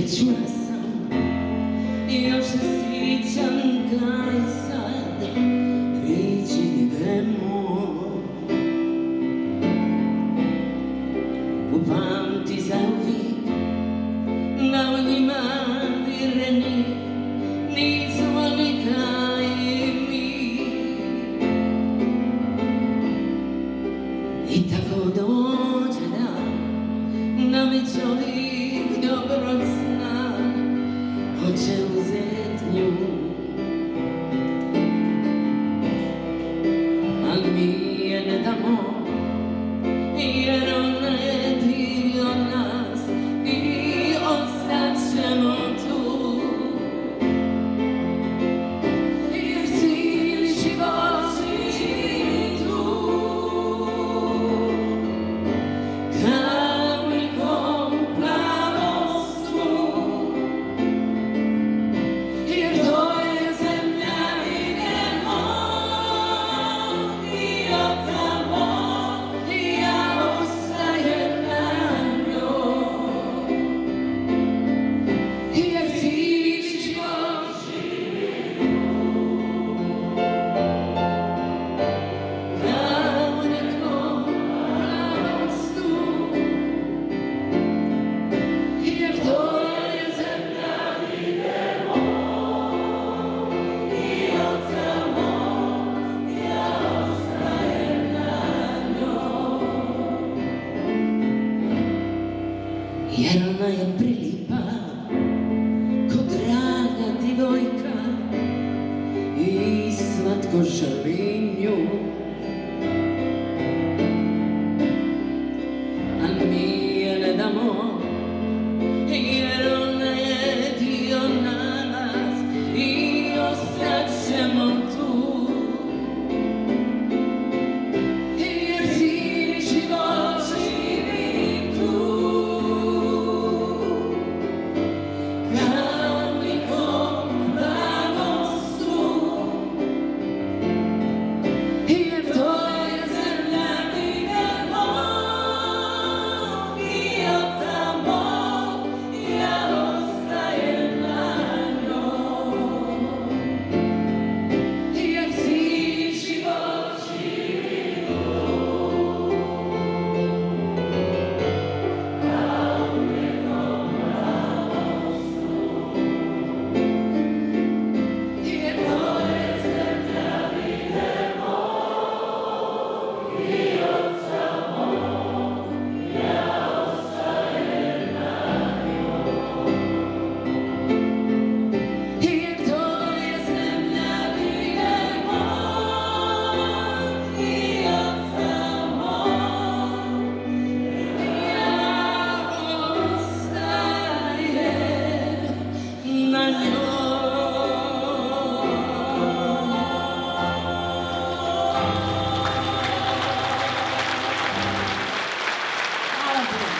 čula sam i još se sjećam kaj sad priči idemo. Upamti zauvijek da u njima vireni nismo ni kaj mi. I tako dođe da mi čovjek dobro zna, hoće uzet nju. Al mi je ne damo, jer ona je dio nas i ostat ćemo tu. Jer cijeli život živi tu, kao u nekom plavom snu. Jer to je zemlja idemo i od tamo i ja ostajem na njoj. Jer cijeli život živim kao u nekom plavom snu. Jer to je zemlja idemo i od tamo ja ostajem na njoj. Jer ona je prilipa ko draga divojka i svatko želi nju. A mi je ne damo, jer ona je dio nas i ostat ćemo tu. Jer cijeli život živim tu, kao u nekom plavom snu. Jer to je zemlja idemo i od tamo ja ostajem na njoj. Jer cijeli život živim kao u nekom plavom snu. Jer to je zemlja idemo i od tamo ja ostajem na njoj. Jer to je zemlja idemo i od tamo ja ostajem na njoj. Hvala puno.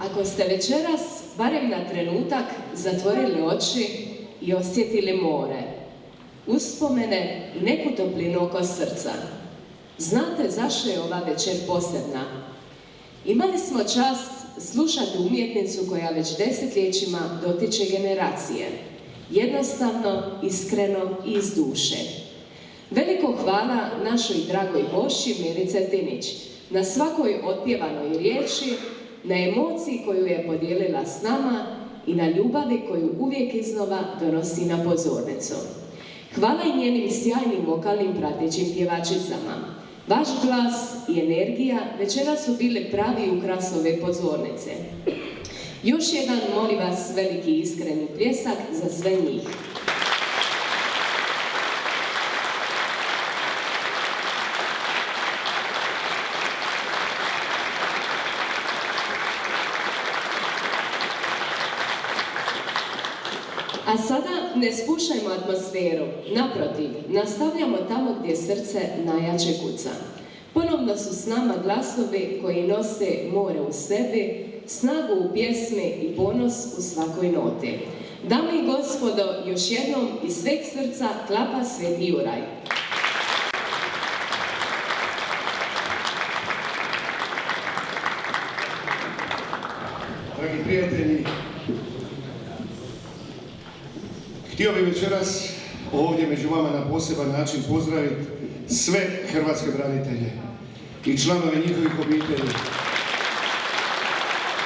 Ako ste večeras, barem na trenutak, zatvorili oči i osjetili more, uspomene i neku toplinu oko srca, znate zašto je ova večer posebna? Imali smo čast slušati umjetnicu koja već desetljećima dotiče generacije. Jednostavno, iskreno i iz duše. Veliko hvala našoj dragoj gošći Miri Cetinić na svakoj otpjevanoj riječi, na emociji koju je podijelila s nama i na ljubavi koju uvijek iznova donosi na pozornicu. Hvala i njenim sjajnim vokalnim pratećim pjevačicama. Vaš glas i energija večeras su bili pravi ukras ove pozornice. Još jedan, molim vas, veliki iskreni pljesak za sve njih. A sada ne spuštajmo atmosferu, naprotiv, nastavljamo tamo gdje srce najjače kuca. Ponovno su s nama glasovi koji nose more u sebi, snagu u pjesmi i ponos u svakoj noti. Dame i gospodo, još jednom iz sveg srca klapa Sveti Juraj. Dragi prijatelji, htio bih večeras ovdje među vama na poseban način pozdraviti sve hrvatske branitelje i članove njihovih obitelji.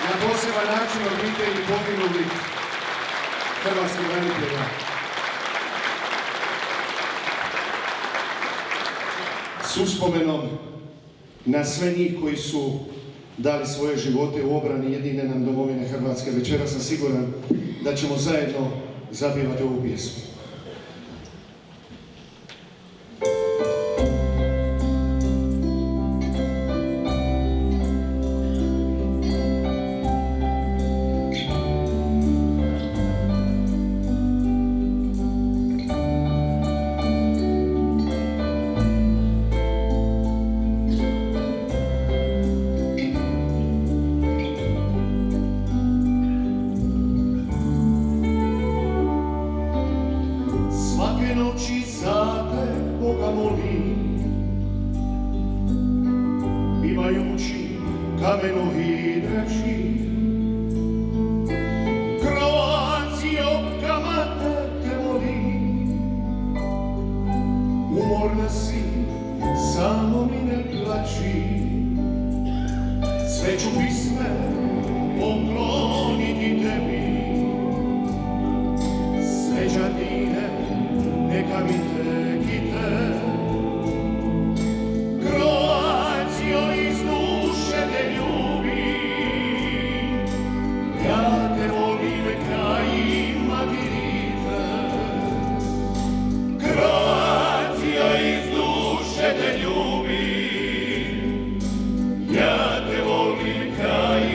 Na poseban način obitelji poginulih hrvatskih branitelja. S uspomenom na sve njih koji su dali svoje živote u obrani jedine nam domovine Hrvatske. Večeras sam siguran da ćemo zajedno zapjevati ovu pjesmu. Noći za te Boga molim, bivajući kameno i dreči. Kroacijo, kamate te molim, umorna si, samo mi ne plači. Sve ću pisme pokloniti tebi, sveđanine neka mi tekite. Kroacijo, iz duše te ljubim, ja te volim kraj Madride. Kroacijo, iz duše te ljubim, ja te volim kraj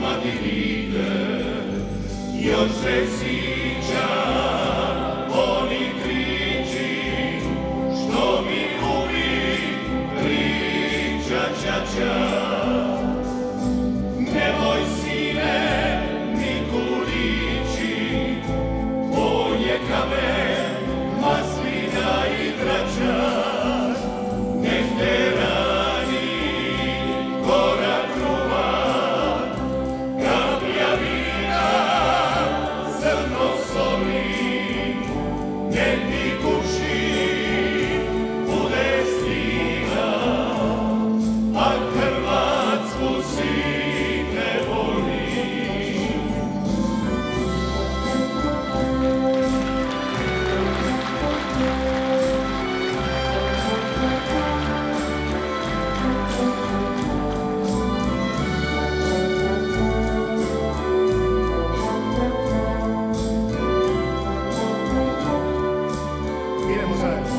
Madride. Još se sjećam nemoj sine Mikulići, tvoj je kamen, maslina i vračar. Nek te rani gora kruva, kaplja vina, zrno soli. Nek ti kuši bude stina, a Hrvatsku si ne voli. Idemo zajedno.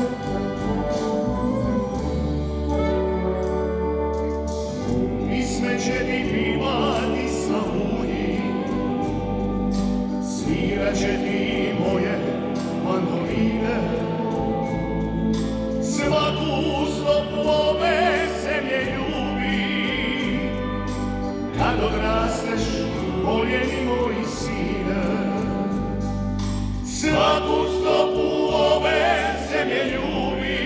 Pisme će ti pivati Slavunji, svirat će ti moje mandoline. Svaku stopu ove zemlje ljubi, kad odrasteš, voljeni moj sine. Svaku stopu ove zemlje ljubi,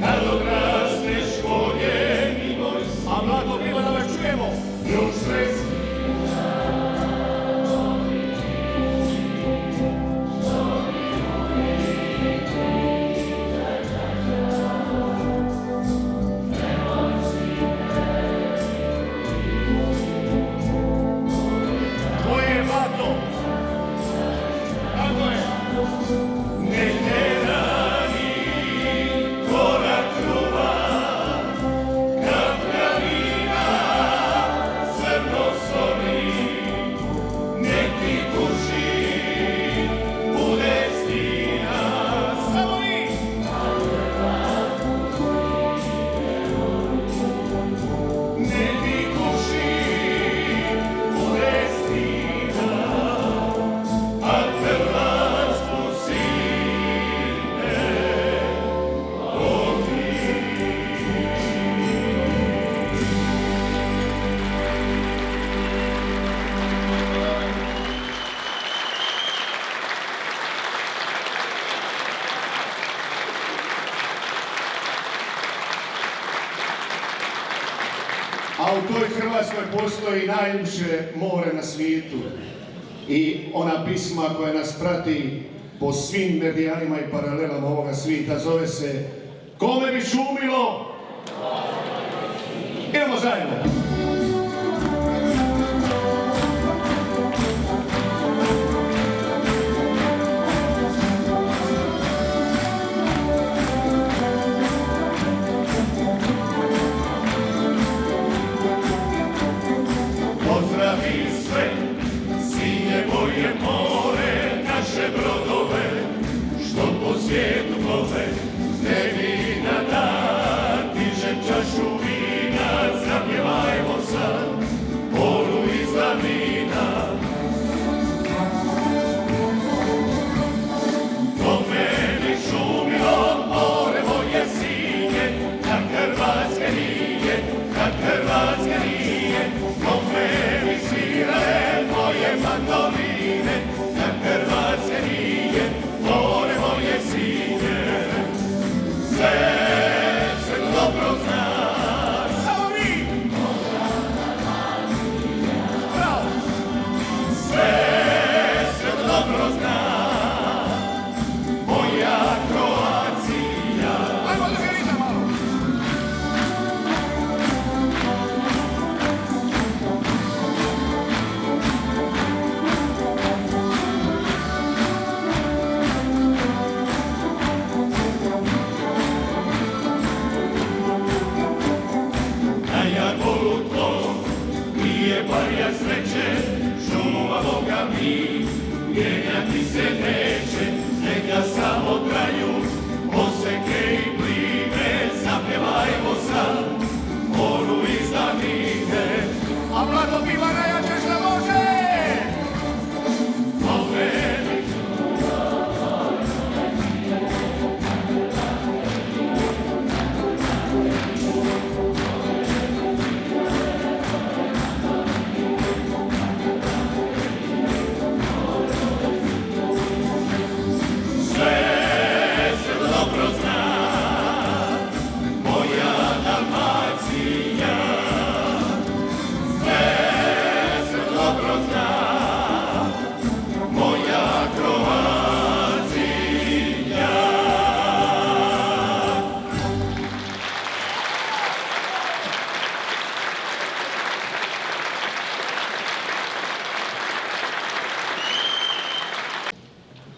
kad odrasteš, voljeni moj sine. A mlado bilo da vas čujemo, još sve Hrvatskoj postoji najljepše more na svijetu i ona pisma koja nas prati po svim meridijanima i paralelama ovoga svijeta zove se Kome bi šumilo? Idemo zajedno! Pozdravi sve, sinje moje more, naše brodove, što po svijetu plove, tebi na dan, dižem čašu vina, zapjevajmo sad, poru iz davnina. Kome bi šumilo more moje sinje, kad Hrvatske nije, kad Hrvatske nije, kome bi svirale moje mandoline, kad Hrvatske nije, more moje sinje. Sve se dobro zna, samo mi! Bravo! Sve se dobro zna, moja Kroacija. Ajmo da ga vidimo malo! Barja sreće, šuma Boga mi, mijenjati se neće, neka samo traju, oseke i plime, zapjevajmo sad, moru iz davnine. A mlado piva najjače što može! Kome bi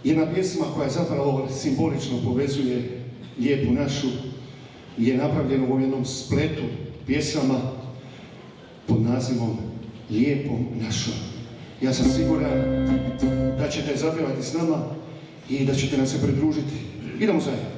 Jedna pjesma koja zapravo simbolično povezuje Lijepu našu je napravljena u jednom spletu pjesama pod nazivom Lijepom našom. Ja sam siguran da ćete zapjevati s nama i da ćete nam se pridružiti. Idemo zajedno.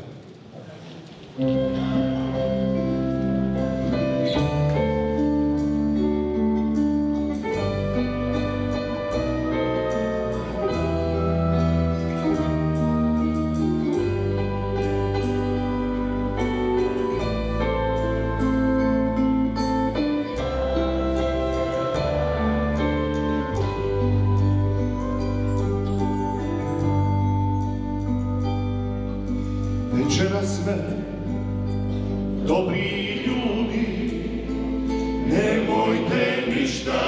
Večeras me, dobri ljudi, nemojte ništa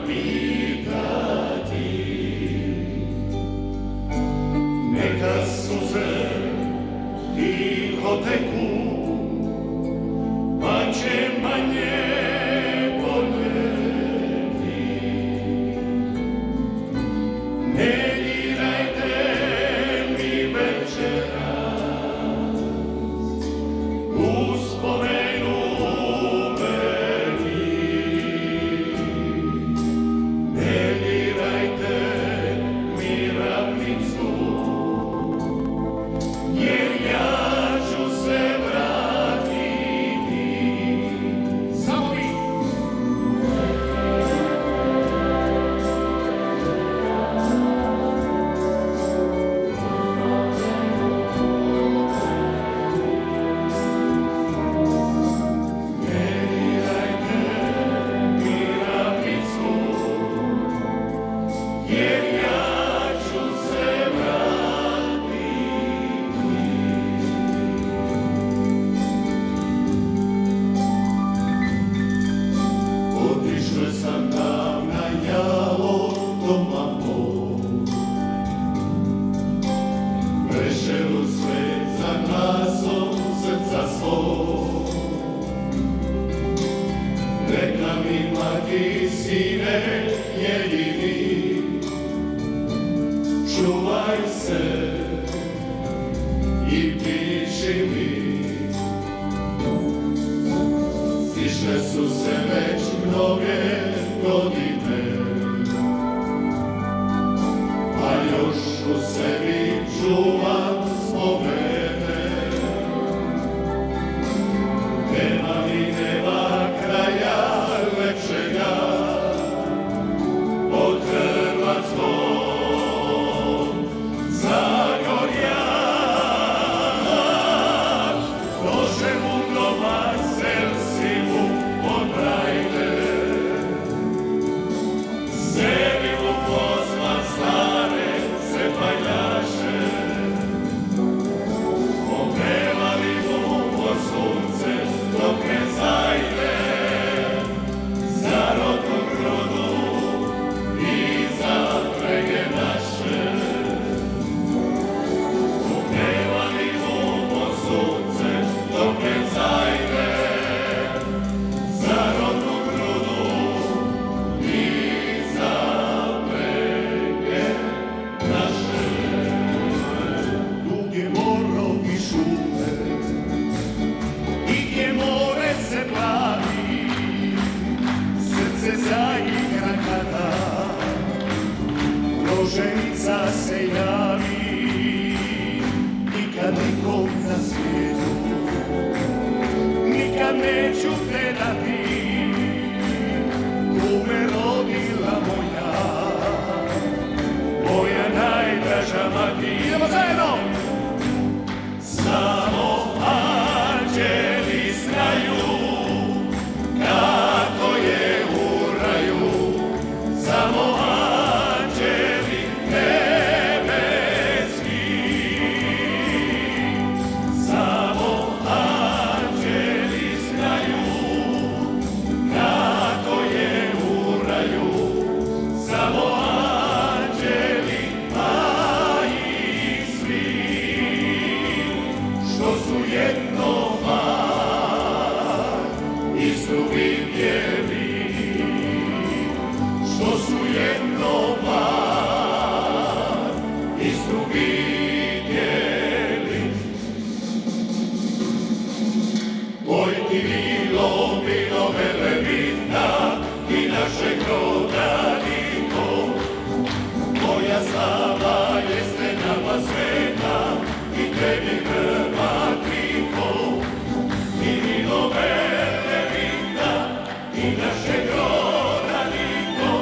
pitati. Neka suze tiho teku, pa će manje boljeti. Ne dirajte mi večera, uspod Čuvaj se i piši mi. Zišle su se već mnoge godine, a još u sebi čuvam spomene. Nema mi nema kraja lepšega od hrvatskog Zagorja. Došem u doma Selsivu od Brajne, sebi mu pozvan stare sepaljaše, opevali mu po sunce dok ne zajde, za rodnog rodu i za prege naše. Opevali mu po sunce dok ne zajde, za rodnog rodu i za prege naše. Duge morovi šume i gdje more se plavi, srce zaigra kada roženica se javi. Nikad nikom na svijetu, nikad neću te dati, tu me rodila moja najdraža mati. Idemo zajedno! Samo anđeli znaju kako je u raju, samo anđeli nebeski, samo anđeli znaju kako je u raju, samo anđeli, a i svi što su jednoma istu vidjeli, što su jednoma istu vidjeli. Oj ti bilo, bilo Velebita i našeg roda niko, moja slava jeste nama sveta i tebi Hrvatiko. I bilo Velebita i našeg roda niko,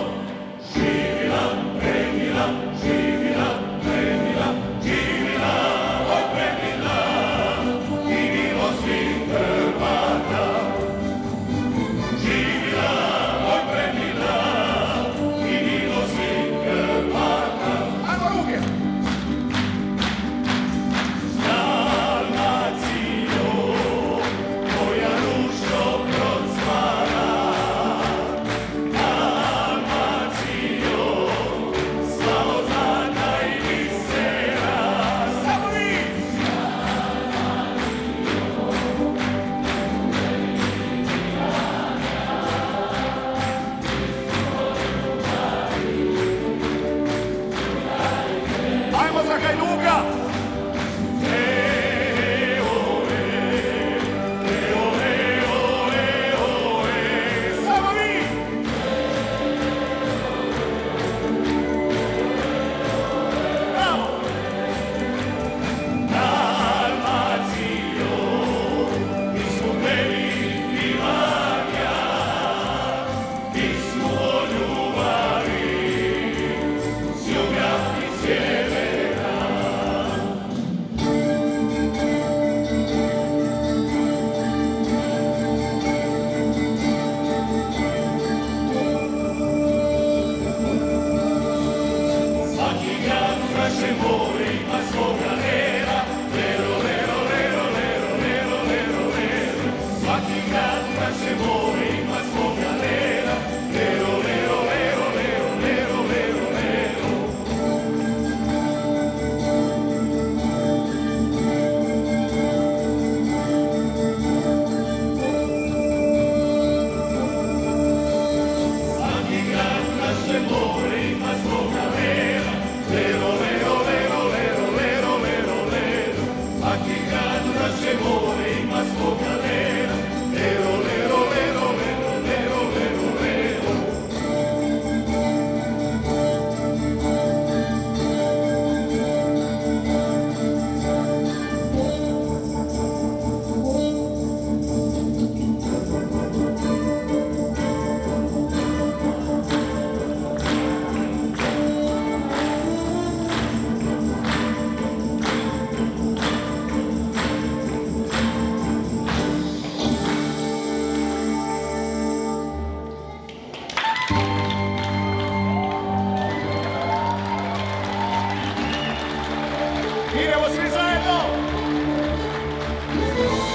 Idemo svi zajedno!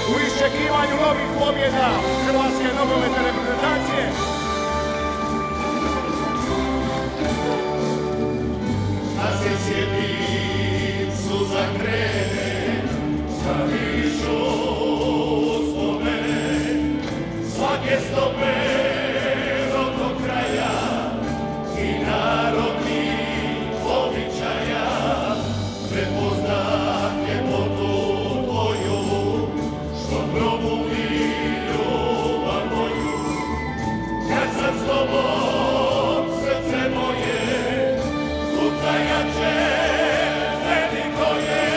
U iščekivanju novih pobjeda Hrvatske nogometne reprezentacije. A se sjetim suza krene, zavišu spomene, svake stope do kraja i narodnih običaja. Prepoznat ljepotu tvoju, što probudi ljubav moju. Kad sam s tobom, srce moje, kuca jače, veliko je.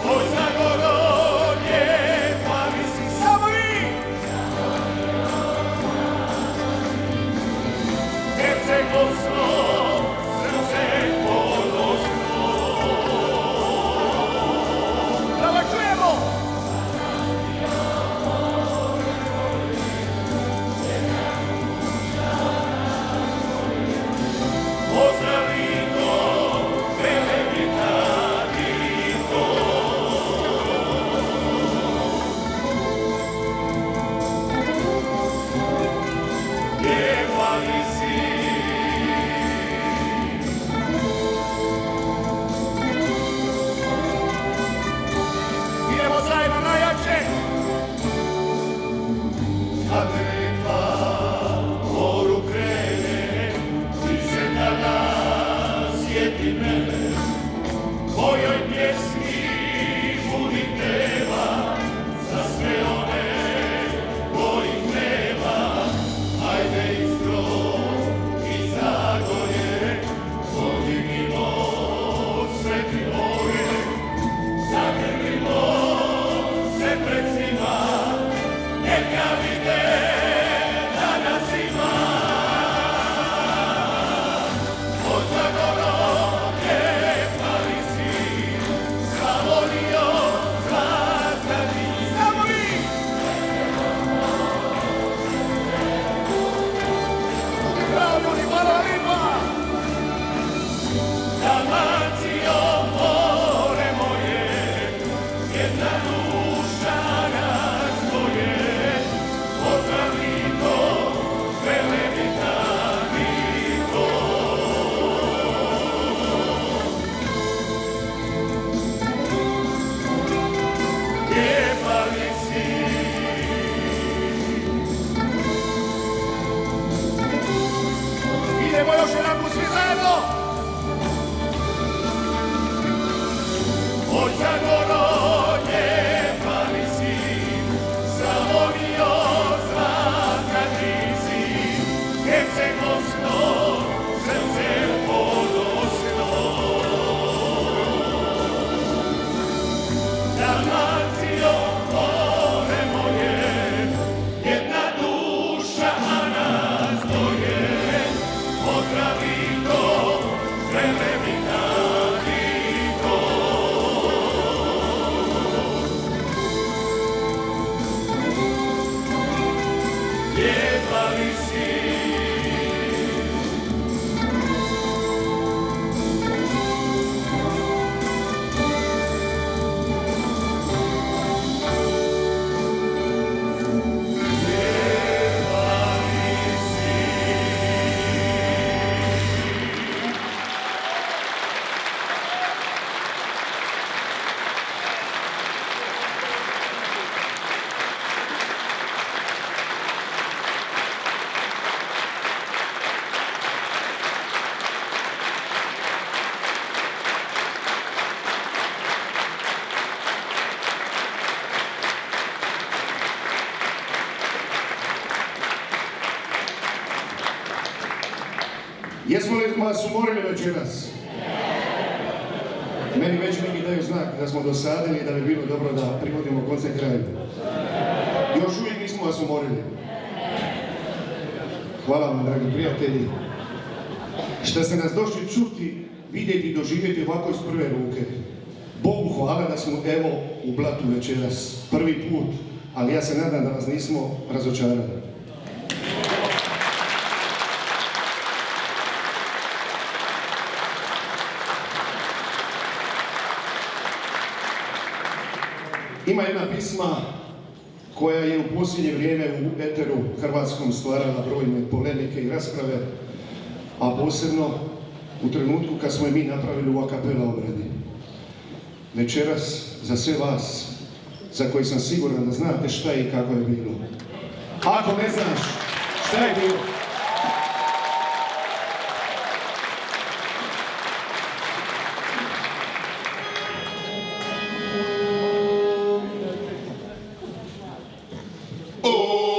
Oj, Zagoro, lijepa mi si, samo vi! Herceg-Bosno, srce ponosno. Da vas čujemo! Pozdravimo Velebita Tito. Lijepa li si? Idemo zajedno najjače! Kad rekla moru krene, ti se danas sjeti mene, tvojoj pjesmi budi tema, za sve one kojih nema. Ajde Istro i Zagorje, podignimo sveti ognjen, zagrlimo se pred svima, neka vide da nas ima. Od Zagoro, lijepa li si, Slavonijo, zlata ti, samo vi! Bravo ljudi, hvala lipa! Dalmacijo, more moje, jedna duša nas dvoje. Pozdravimo Velebita Tito. Lijepa li si? Idemo još jedanput svi zajedno! Oj, Zagoro, lijepa li si, Slavonijo, zlata ti si, Herceg-Bosno, srce ponosno. Dalmacijo, more moje, jedna duša, a nas dvoje. Pozdravimo Velebita Tito. Lijepa li si? Jesmo li vas umorili večeras? Meni već neki daju znak da smo dosadili i da bi bilo dobro da privodimo koncert kraju. Još uvijek nismo vas umorili. Hvala vam, dragi prijatelji, što ste nas došli čuti, vidjeti i doživjeti ovako iz prve ruke. Bogu hvala da smo evo u Blatu večeras, prvi put, ali ja se nadam da vas nismo razočarali. Ima jedna pisma koja je u posljednje vrijeme u eteru hrvatskom stvarala brojne polemike i rasprave, a posebno u trenutku kad smo je mi napravili u a cappella obradi. Večeras za sve vas, za koji sam siguran da znate šta je i kako je bilo. Ako ne znaš šta je bilo,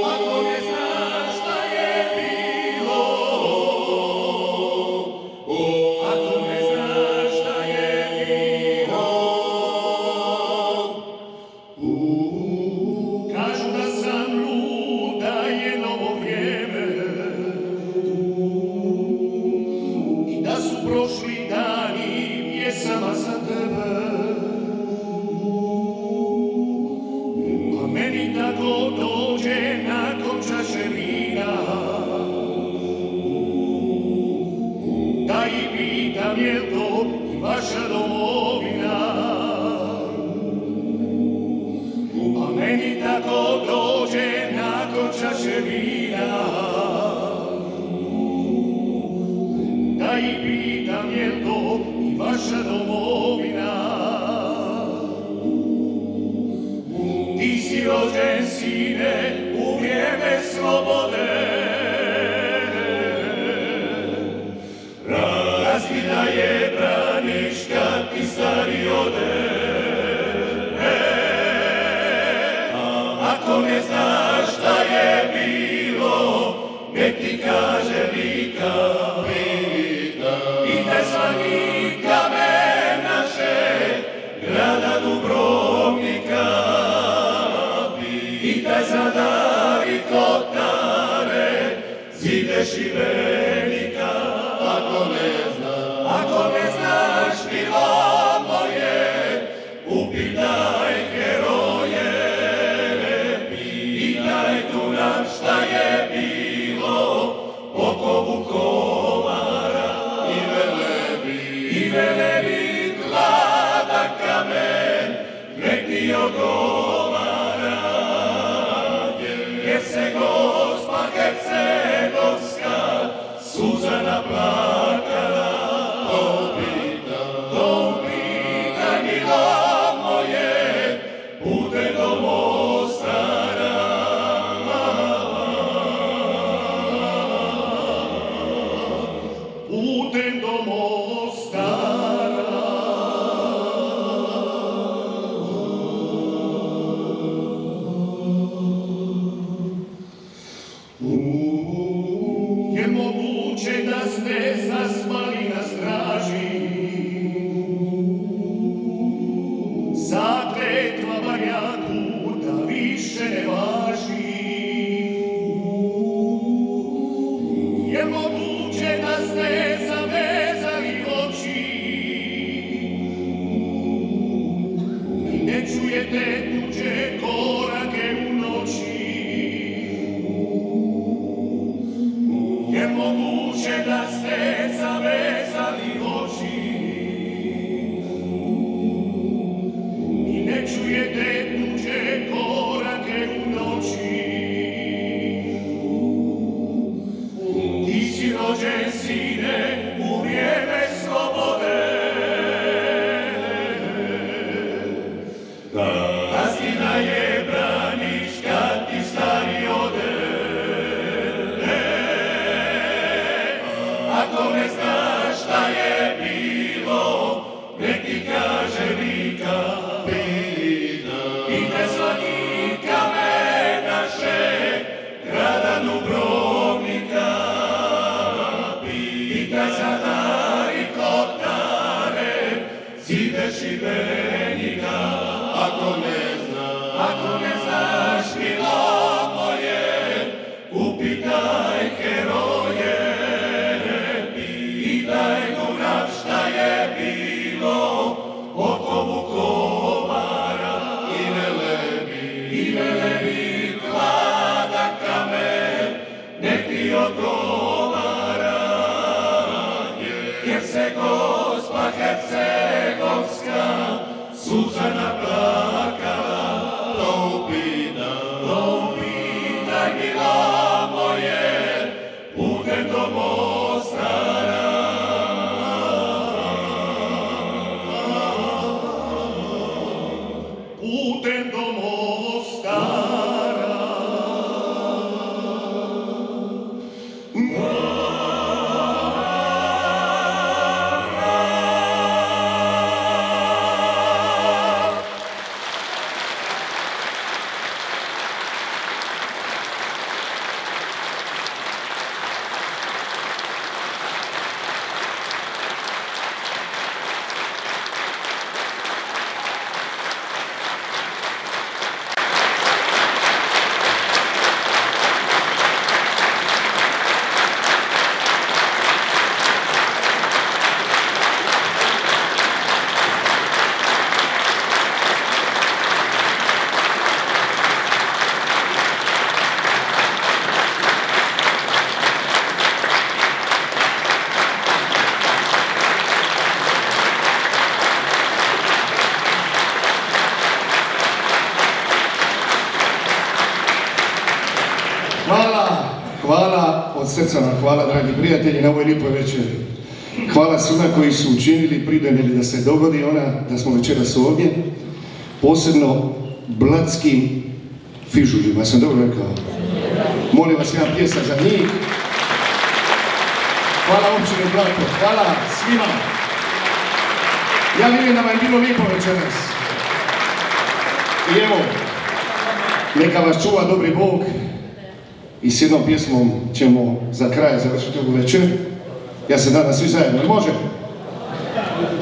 Ako ne znaš šta je bilo, ako ne znaš šta je bilo, kažu da sam lud, da je novo vrijeme i da su prošli dani pjesama za tebe. A meni tako dođe nakon čaše vina, da i pitam jel to i vaša domovina. A meni tako dođe nakon čaše vina, da i pitam jel to i vaša domovina. Ti si rođen, sine, u vrijeme slobode. Rastina je braniš kad ti stari ode. Ako ne znaš šta je bilo, nek ti kaže Vika. Pitaj svaki kamen naše grada Dubrovnika. Pitaj Zadar i Kotare, zide Šibenika. Ako ne znaš milo moje, upitaj heroje. Pitaj Dunav šta je bilo oko Vukovara. I Velebit hlada kamen, nek ti ogovara. Jer se Gospa Hercegovska suza naplakala. To pitaj milo moje, putem do Mostara. Putem do Mostara. Je moguće da ste zaspali na straži, zakletva barjaku da više ne važi. Je moguće da ste zavezali oči i ne čujete tuđe korake u noći. Je moguće da ste zavezali oči i ne čujete tuđe korake u noći. Ti si rođen, sine, u vrijeme slobode. Rastina je braniš kad ti stari ode. Ako ne znaš šta je bilo, nek ti kaže Vika. Pitaj svaki kamen naše grada Dubrovnika. Pitaj Zadar i Kotare, zide Šibenika. Ako ne znaš milo moje, upitaj heroje. Pitaj Dunav šta je bilo oko Vukovara. I Velebit hlada kamen, nek ti odgovara. Jer se Gospa Hercegovska suza naplakala. putem do Mostara. Putem do Mostara. Hvala od srca vam, hvala dragi prijatelji na ovoj lijepoj večeri. Hvala svima koji su učinili, pridonijeli da se dogodi ona, da smo večeras ovdje. Posebno blatskim fižuljima, sam dobro rekao. Molim vas jedan pljesak za njih. Hvala općini Blato, hvala svima. Ja vidim da vam je bilo lijepo večeras. I evo, neka vas čuva dobri Bog. I s jednom pjesmom ćemo za kraj završiti ovu večer. Ja se nadam svi zajedno, može?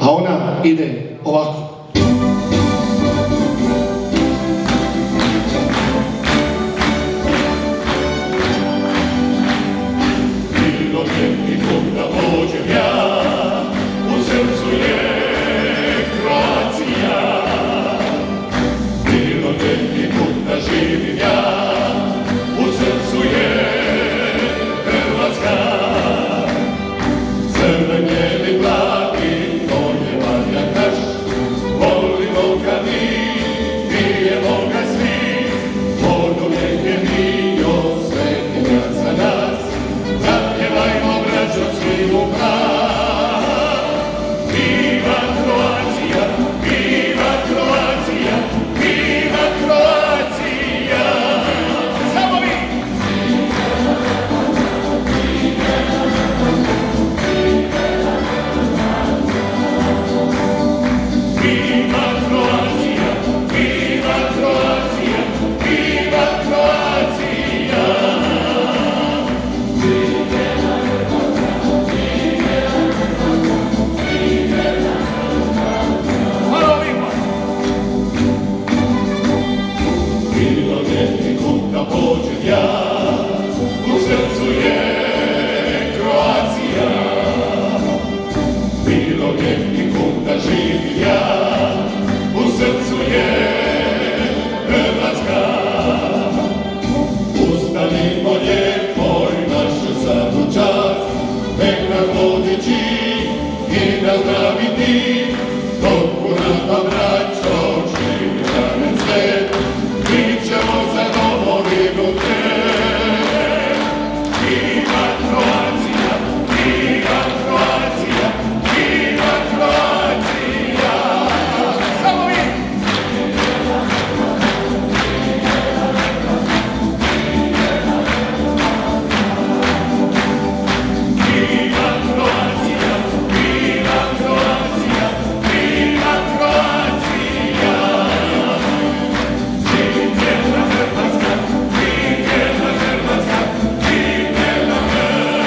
A ona ide ovako. Bilo ljetni put da pođem ja, u srcu je Kroacija. Bilo ljetni put da živim ja, u srcu je Hrvatska. Crveni blagi, to je valjak naš, volimo ga mi, pijemo ga svi. Vodovijek je bio, sveti grad za nas, zapjevajmo braćo svi u glas. Viva Kroacija, viva Kroacija, viva Kroacija. Samo vi! Viva Kroacija, viva Kroacija, viva Kroacija. Hvala vima! Bilo ljetni put da pođem ja, u srcu je Kroacija. Bilo ljetni put da živim ja, u srcu je Hrvatska. Ustanimo lijepo i našu sadu čast, nek nas vodi čin i nas zdraviti. Dok u nama braćo živi danen svet, mi ćemo za domovinu te. Viva Kroacija, viva Kroacija, viva Kroacija. Samo vi! Viva Kroacija, viva Kroacija, viva Kroacija. Živjela Hrvatska, živjela Hrvatska, živjela Hrvatska.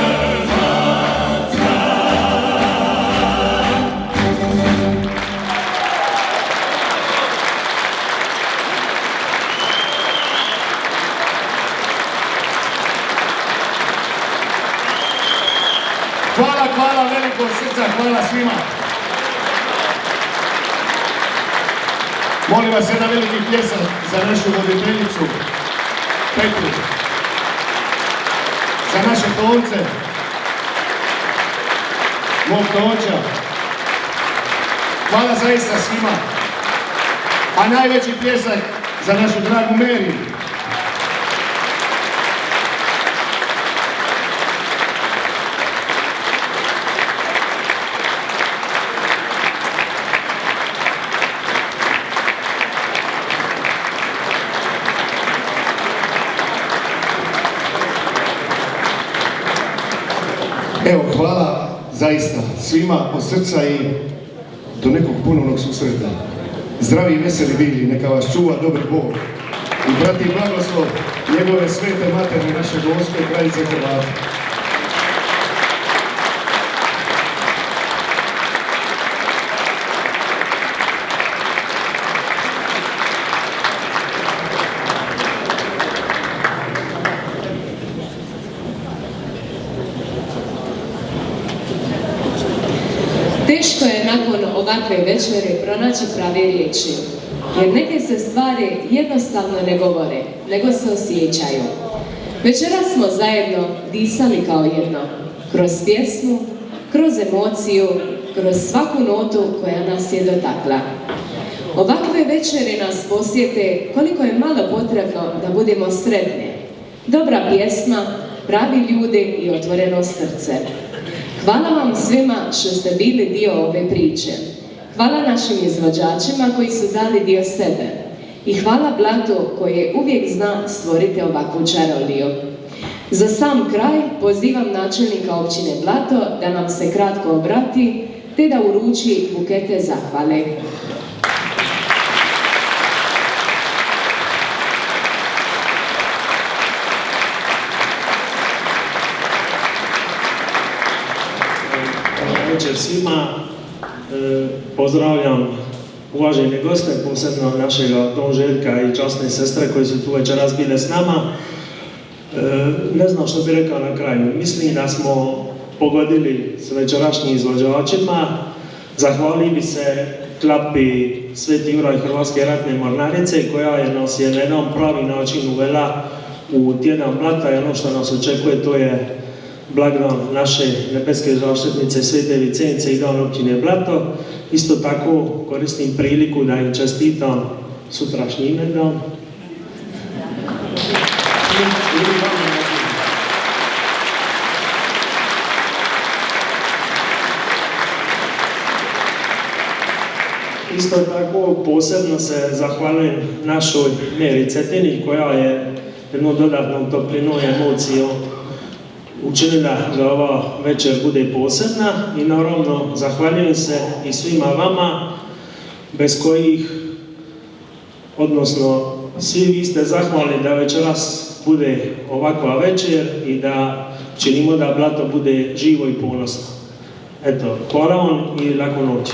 Hvala veliko srca, hvala svima. Molim vas jedan veliki pljesak za našu voditeljicu Petru, za naše tonce, mog tonča. Hvala zaista svima. A najveći pljesak za našu dragu Meri. Evo, hvala zaista svima od srca i do nekog ponovnog susreta. Zdravi i veseli bili, neka vas čuva dobri Bog. I prati blagoslov njegove svete materne, naše Gospe, kraljice Hrvata. Teško je nakon ovakve večere pronaći prave riječi, jer neke se stvari jednostavno ne govore, nego se osjećaju. Večeras smo zajedno disali kao jedno, kroz pjesmu, kroz emociju, kroz svaku notu koja nas je dotakla. Ovakve večere nas posjete koliko je malo potrebno da budemo sretni. Dobra pjesma, pravi ljudi i otvoreno srce. Hvala vam svima što ste bili dio ove priče. Hvala našim izvođačima koji su dali dio sebe. I hvala Blatu koji uvijek zna stvoriti ovakvu čaroliju. Za sam kraj pozivam načelnika općine Blato da nam se kratko obrati te da uruči bukete zahvale. Večer svima, pozdravljam uvažene goste, posebno našega Don Željka i časne sestre koji su tu večeras bile s nama. Ne znam što bi rekao na kraju, mislim da smo pogodili s večerašnjim izvođačima. Zahvalio bi se klapi Sveti Juraj Hrvatske ratne mornarice koja je nas je na jedan pravi način uvela u tjedan Blata i ono što nas očekuje to je blagdan naše nebeske zaštitnice Svete Vicence i dan općine Blato. Isto tako koristim priliku da im čestitam sutrašnji imendan. Isto tako posebno se zahvaljujem našoj Meri Cetini koja je jednu dodatnom toplinom i emocijom učinila da ova večer bude posebna i naravno zahvaljujem se i svima vama bez kojih, odnosno svi vi ste zahvalni da večeras bude ovakva večer i da činimo da Blato bude živo i ponosno. Eto, hvala vam i laku noć.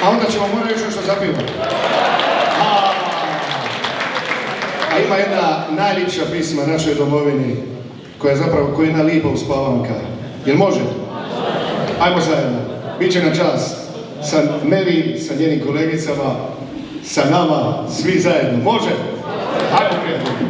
A onda ćemo morati još nešto zapivati. A ima jedna najljepša pisma našoj domovini, koja je zapravo jedna lipa uspavanka. Jel može? Ajmo zajedno. Biće na čast. Sa Meri, sa njenim kolegicama, sa nama, svi zajedno. Može? Ajmo prijatelji.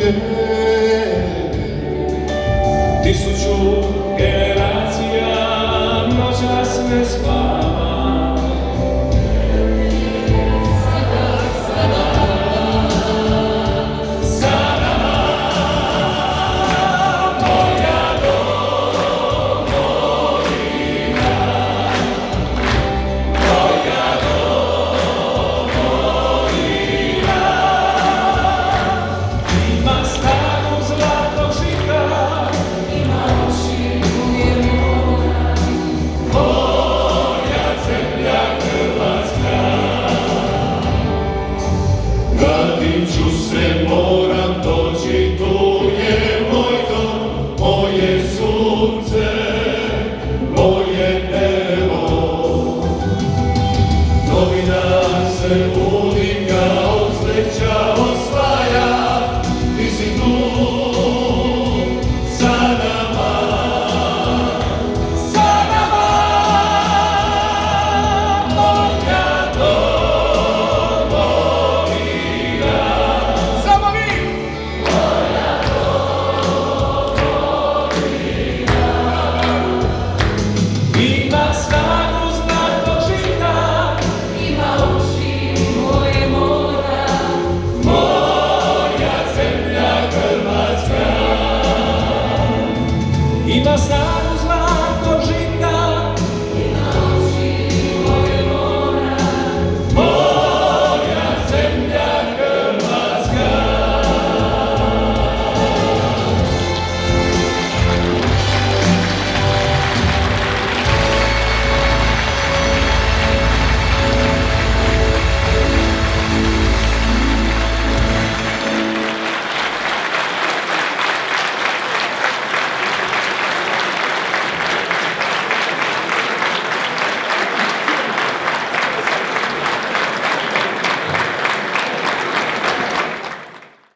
Izvolite.